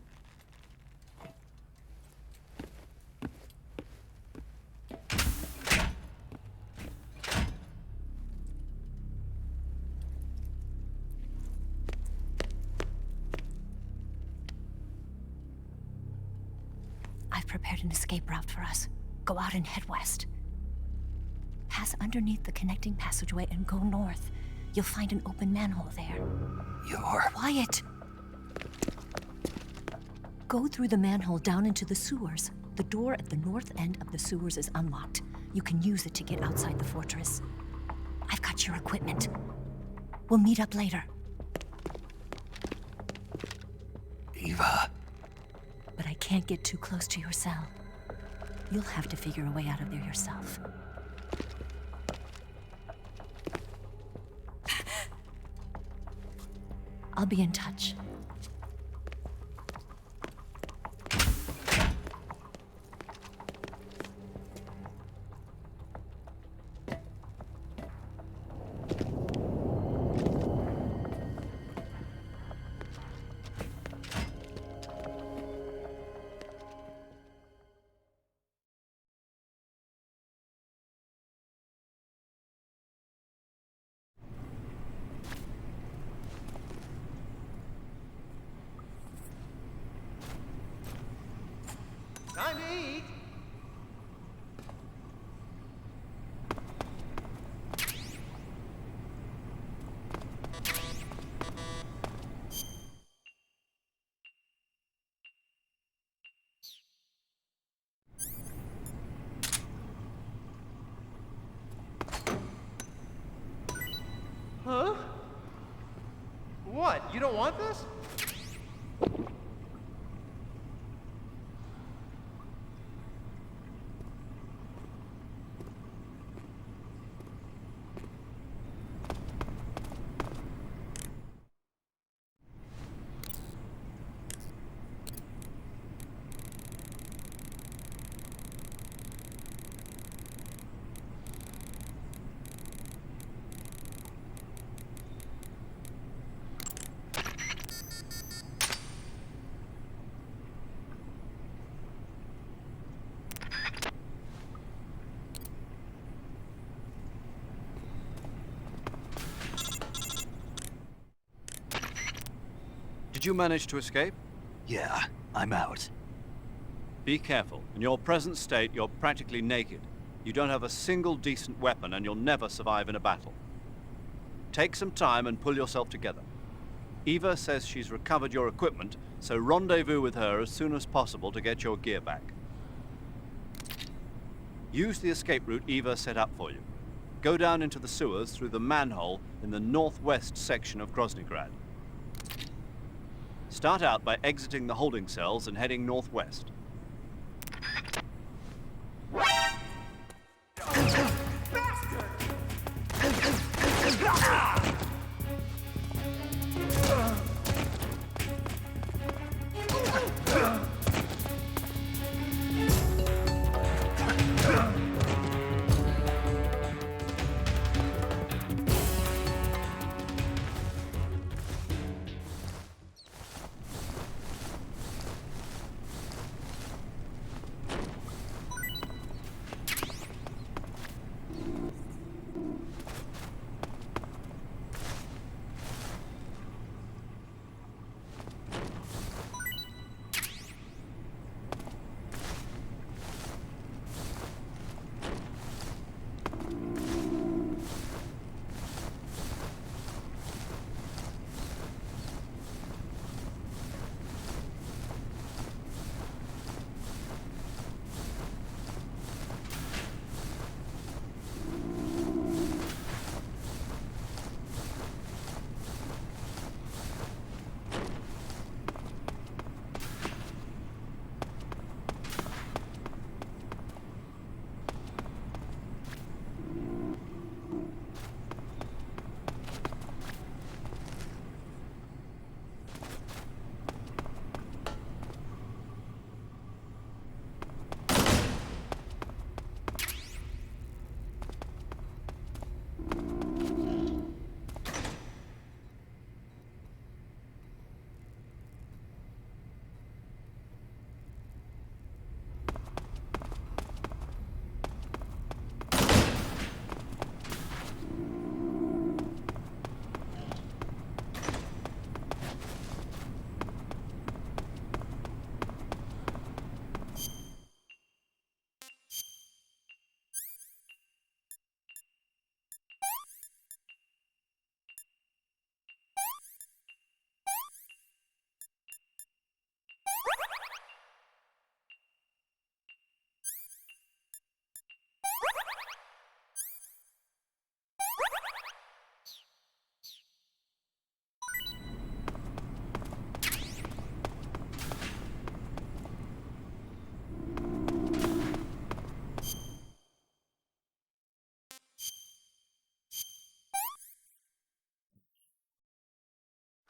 I've prepared an escape route for us. Go out and head west. Pass underneath the connecting passageway and go north. You'll find an open manhole there. You're... Quiet! Go through the manhole down into the sewers. The door at the north end of the sewers is unlocked. You can use it to get outside the fortress. I've got your equipment. We'll meet up later. Eva... But I can't get too close to your cell. You'll have to figure a way out of there yourself. I'll be in touch. Time to eat. Huh? What? You don't want this? you manage to escape? Yeah, I'm out. Be careful. In your present state, you're practically naked. You don't have a single decent weapon, and you'll never survive in a battle. Take some time and pull yourself together. Eva says she's recovered your equipment, so rendezvous with her as soon as possible to get your gear back. Use the escape route Eva set up for you. Go down into the sewers through the manhole in the northwest section of Groznygrad. Start out by exiting the holding cells and heading northwest.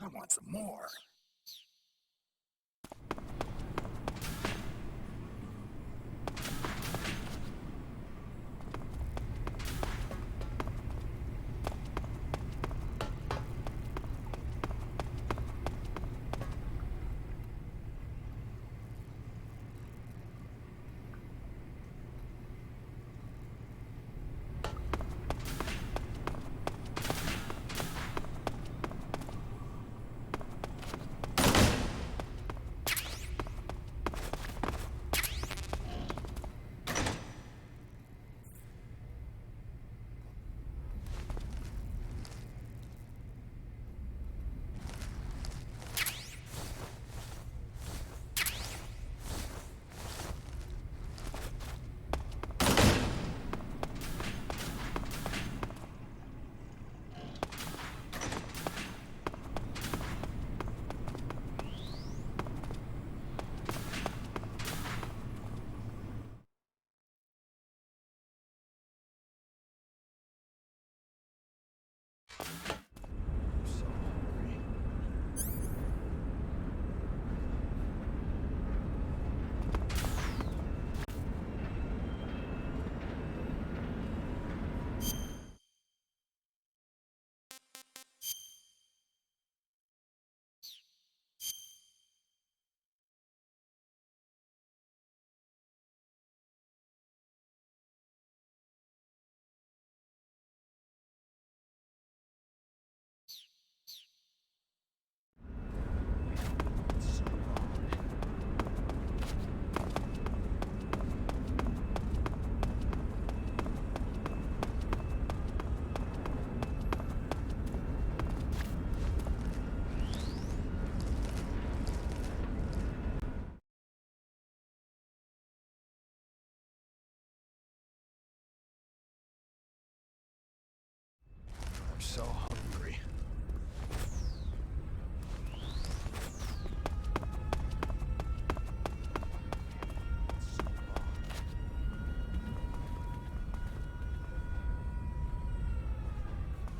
I want some more. so hungry.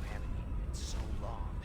I haven't eaten in so long.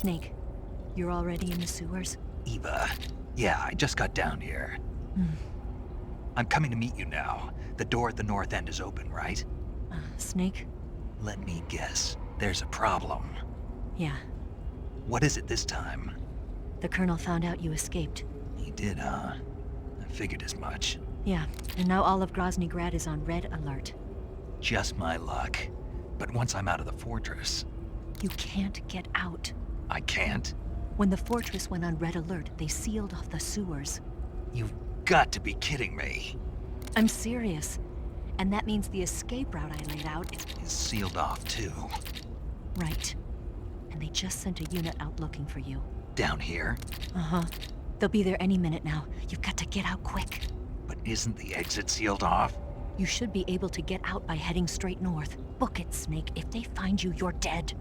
Snake, you're already in the sewers? Eva, yeah, I just got down here. I'm coming to meet you now. The door at the north end is open, right? Snake? Let me guess. There's a problem. Yeah. What is it this time? The Colonel found out you escaped. He did, huh? I figured as much. Yeah, and now all of Grozny Grad is on red alert. Just my luck. But once I'm out of the fortress... You can't get out. I can't? When the fortress went on red alert, they sealed off the sewers. You've got to be kidding me. I'm serious. And that means the escape route I laid out is sealed off, too. Right. And they just sent a unit out looking for you. Down here? Uh-huh. They'll be there any minute now. You've got to get out quick. But isn't the exit sealed off? You should be able to get out by heading straight north. Book it, Snake. If they find you, you're dead.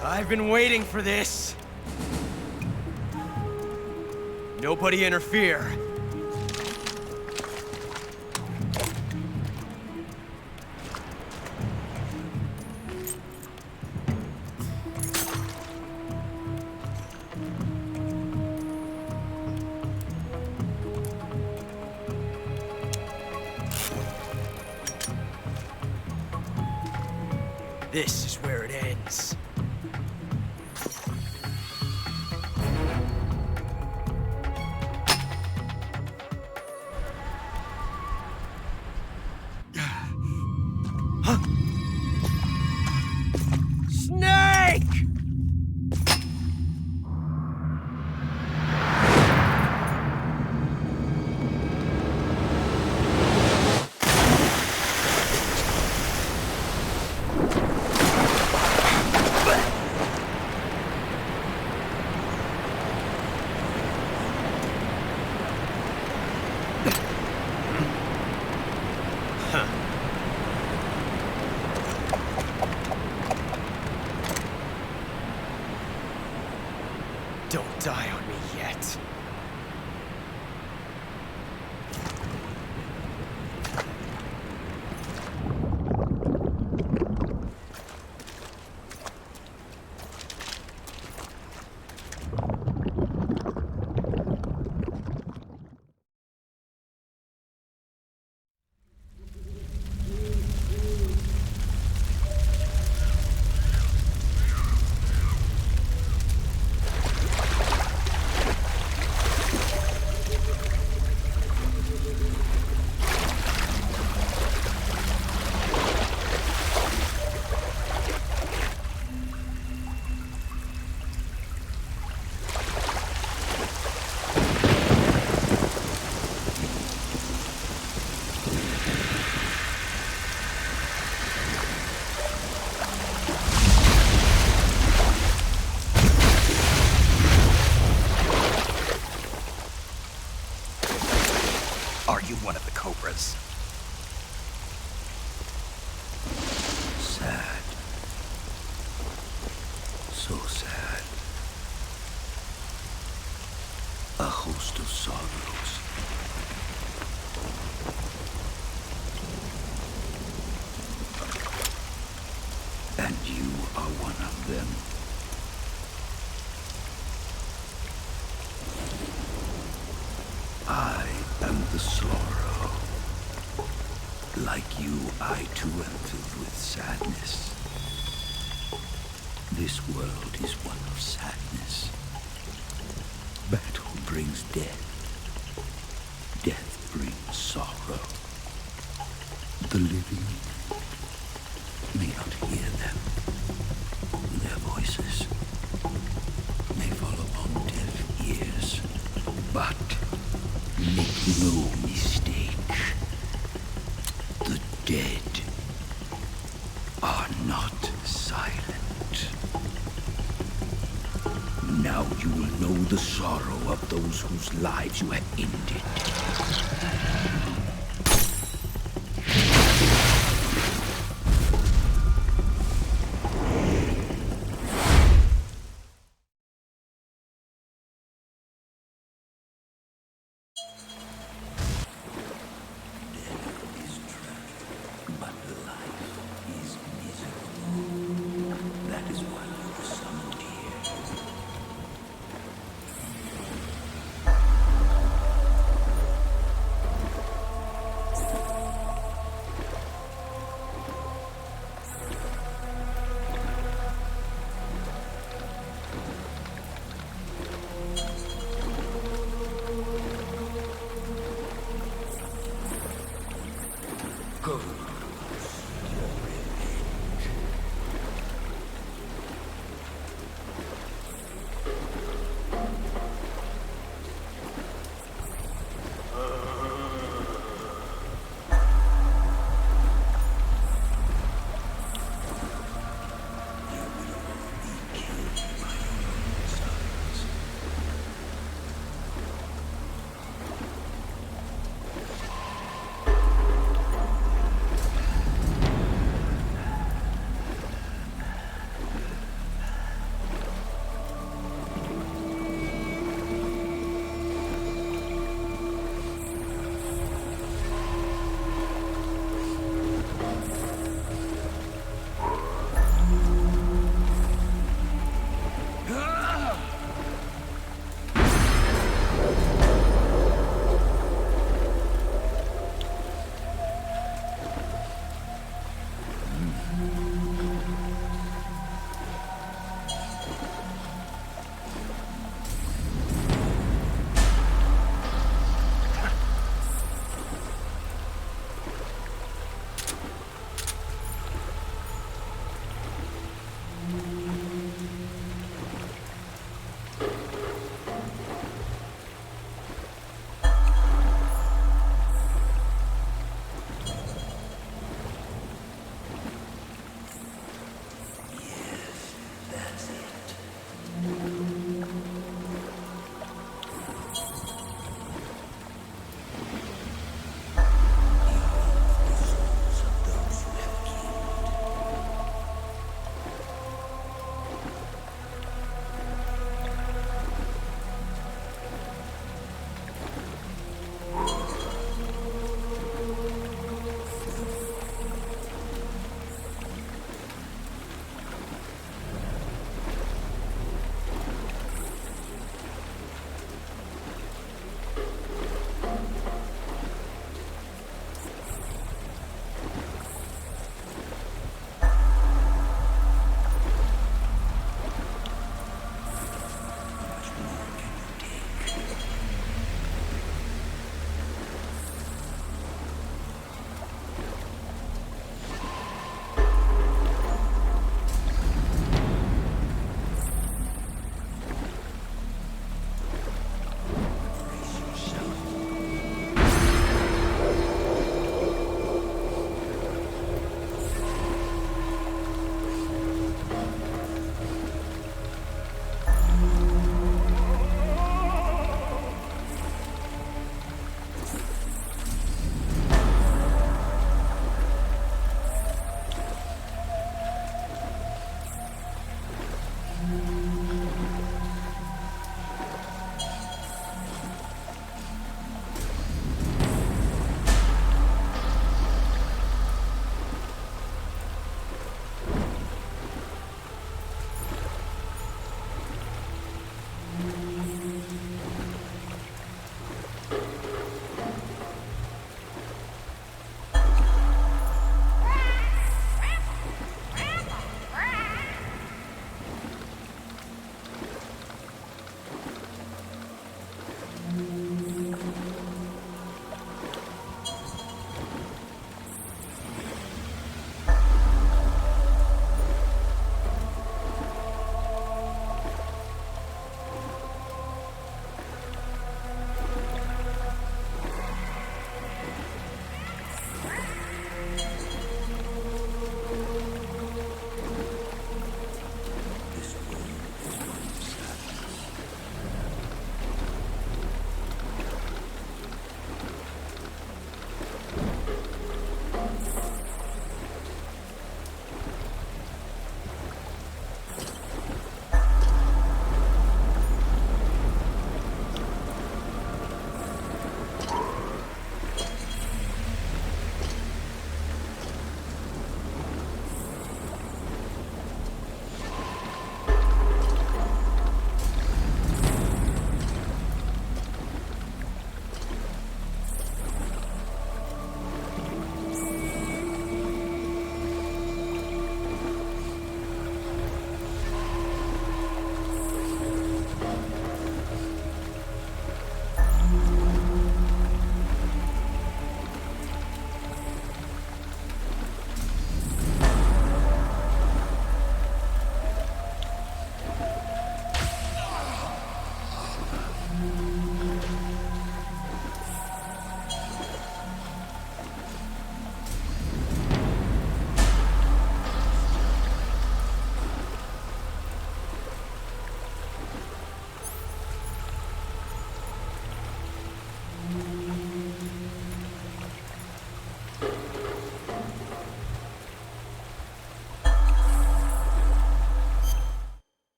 I've been waiting for this. Nobody interfere. This is where it ends. Snake! Don't die on me yet. Are you one of the Cobras? Sad. So sad. A host of sorrows. And you are one of them. I am the sorrow. Like you, I too am filled with sadness. This world is one of sadness. Battle brings death. Death brings sorrow. The living may not hear them. Their voices may fall upon deaf ears. But make no mistake. The dead are not silent. Now you will know the sorrow of those whose lives you have ended.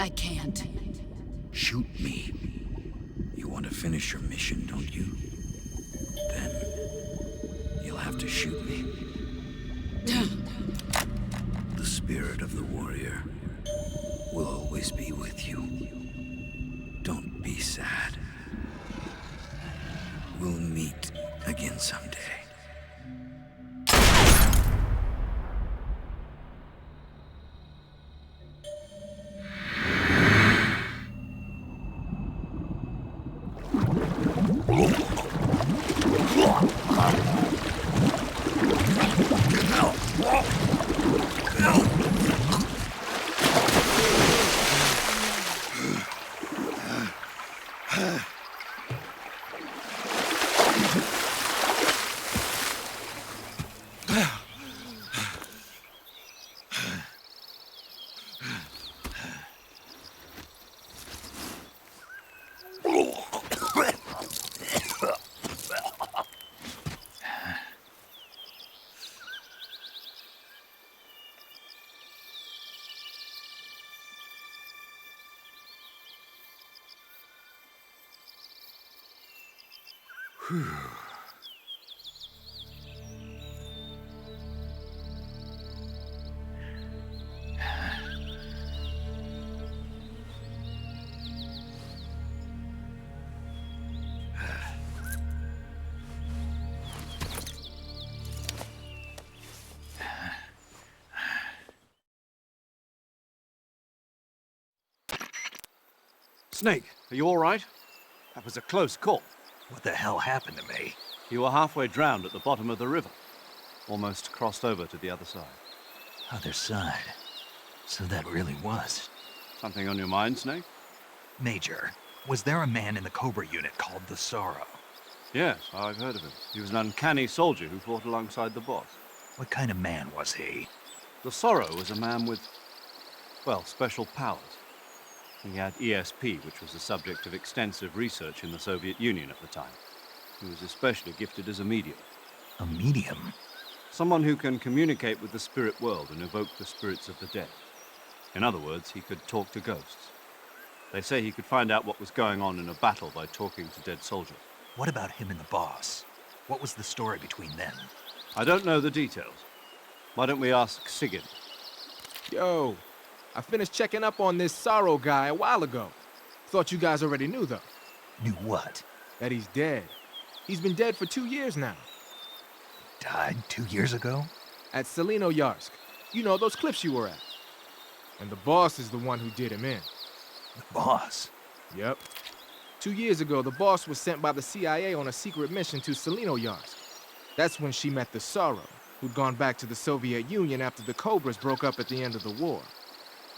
I can't. Shoot me. You want to finish your mission, don't you? Then you'll have to shoot me. The spirit of the warrior will always be with you. Don't be sad. We'll meet again someday. Snake, are you all right? That was a close call. What the hell happened to me? You were halfway drowned at the bottom of the river. Almost crossed over to the other side. Other side. So that really was. Something on your mind, Snake? Major, was there a man in the Cobra unit called the Sorrow? Yes, I've heard of him. He was an uncanny soldier who fought alongside the boss. What kind of man was he? The Sorrow was a man with, well, special powers. He had ESP, which was the subject of extensive research in the Soviet Union at the time. He was especially gifted as a medium. A medium? Someone who can communicate with the spirit world and evoke the spirits of the dead. In other words, he could talk to ghosts. They say he could find out what was going on in a battle by talking to dead soldiers. What about him and the boss? What was the story between them? I don't know the details. Why don't we ask Sigyn? Yo, I finished checking up on this Sorrow guy a while ago. Thought you guys already knew, though. Knew what? That he's dead. He's been dead for 2 years now. Died 2 years ago? At Selino-Yarsk. You know, those cliffs you were at. And the boss is the one who did him in. The boss? Yep. 2 years ago, the boss was sent by the CIA on a secret mission to Selino-Yarsk. That's when she met the Sorrow, who'd gone back to the Soviet Union after the Cobras broke up at the end of the war.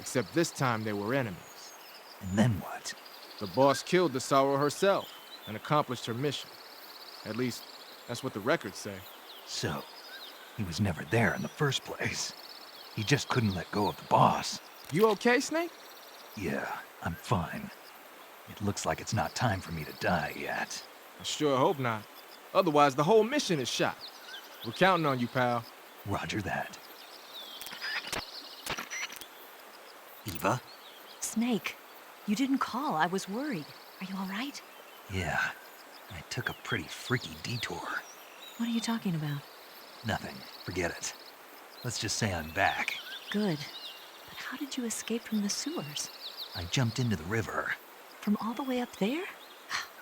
Except this time they were enemies. And then what? The boss killed the Sorrow herself and accomplished her mission. At least, that's what the records say. So, he was never there in the first place. He just couldn't let go of the boss. You okay, Snake? Yeah, I'm fine. It looks like it's not time for me to die yet. I sure hope not. Otherwise, the whole mission is shot. We're counting on you, pal. Roger that. Eva? Snake, you didn't call. I was worried. Are you all right? Yeah, I took a pretty freaky detour. What are you talking about? Nothing. Forget it. Let's just say I'm back. Good. But how did you escape from the sewers? I jumped into the river. From all the way up there?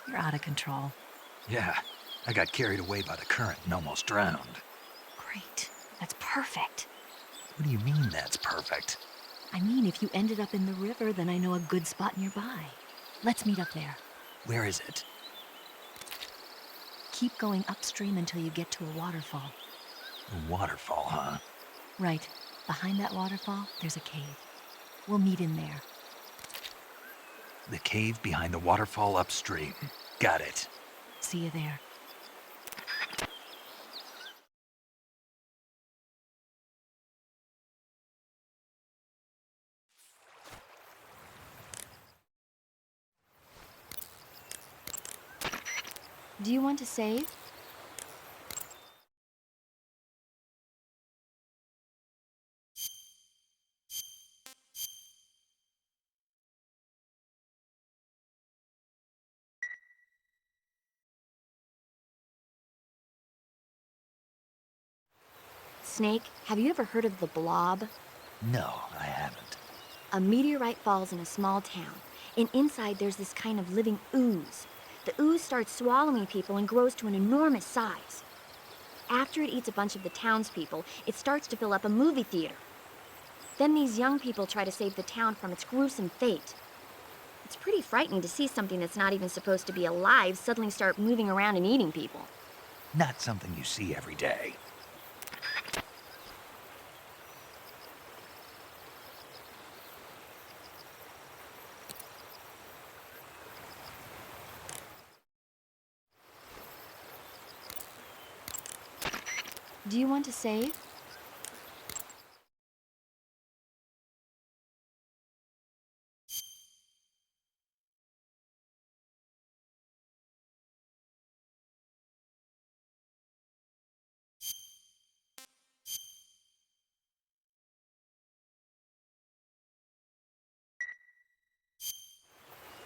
You're out of control. Yeah, I got carried away by the current and almost drowned. Great. That's perfect. What do you mean that's perfect? I mean, if you ended up in the river, then I know a good spot nearby. Let's meet up there. Where is it? Keep going upstream until you get to a waterfall. A waterfall, huh? Right. Behind that waterfall, there's a cave. We'll meet in there. The cave behind the waterfall upstream. Got it. See you there. Do you want to save? Snake, have you ever heard of the Blob? No, I haven't. A meteorite falls in a small town, and inside there's this kind of living ooze. The ooze starts swallowing people and grows to an enormous size. After it eats a bunch of the townspeople, it starts to fill up a movie theater. Then these young people try to save the town from its gruesome fate. It's pretty frightening to see something that's not even supposed to be alive suddenly start moving around and eating people. Not something you see every day. Do you want to save?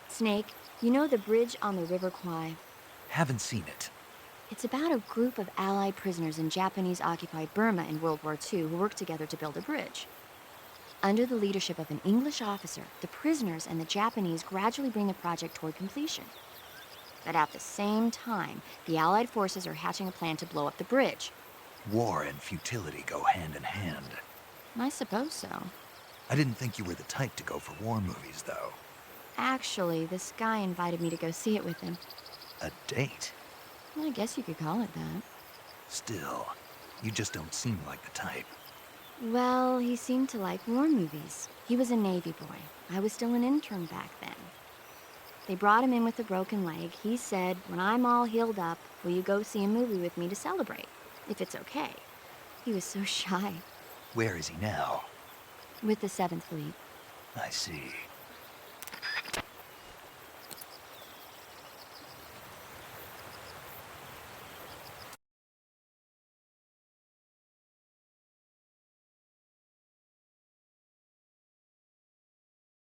Snake, you know the bridge on the River Kwai? Haven't seen it. It's about a group of Allied prisoners in Japanese-occupied Burma in World War II who worked together to build a bridge. Under the leadership of an English officer, the prisoners and the Japanese gradually bring the project toward completion. But at the same time, the Allied forces are hatching a plan to blow up the bridge. War and futility go hand in hand. I suppose so. I didn't think you were the type to go for war movies, though. Actually, this guy invited me to go see it with him. A date? I guess you could call it that. Still, you just don't seem like the type. Well, he seemed to like war movies. He was a Navy boy. I was still an intern back then. They brought him in with a broken leg. He said, when I'm all healed up, will you go see a movie with me to celebrate? If it's okay. He was so shy. Where is he now? With the 7th Fleet. I see.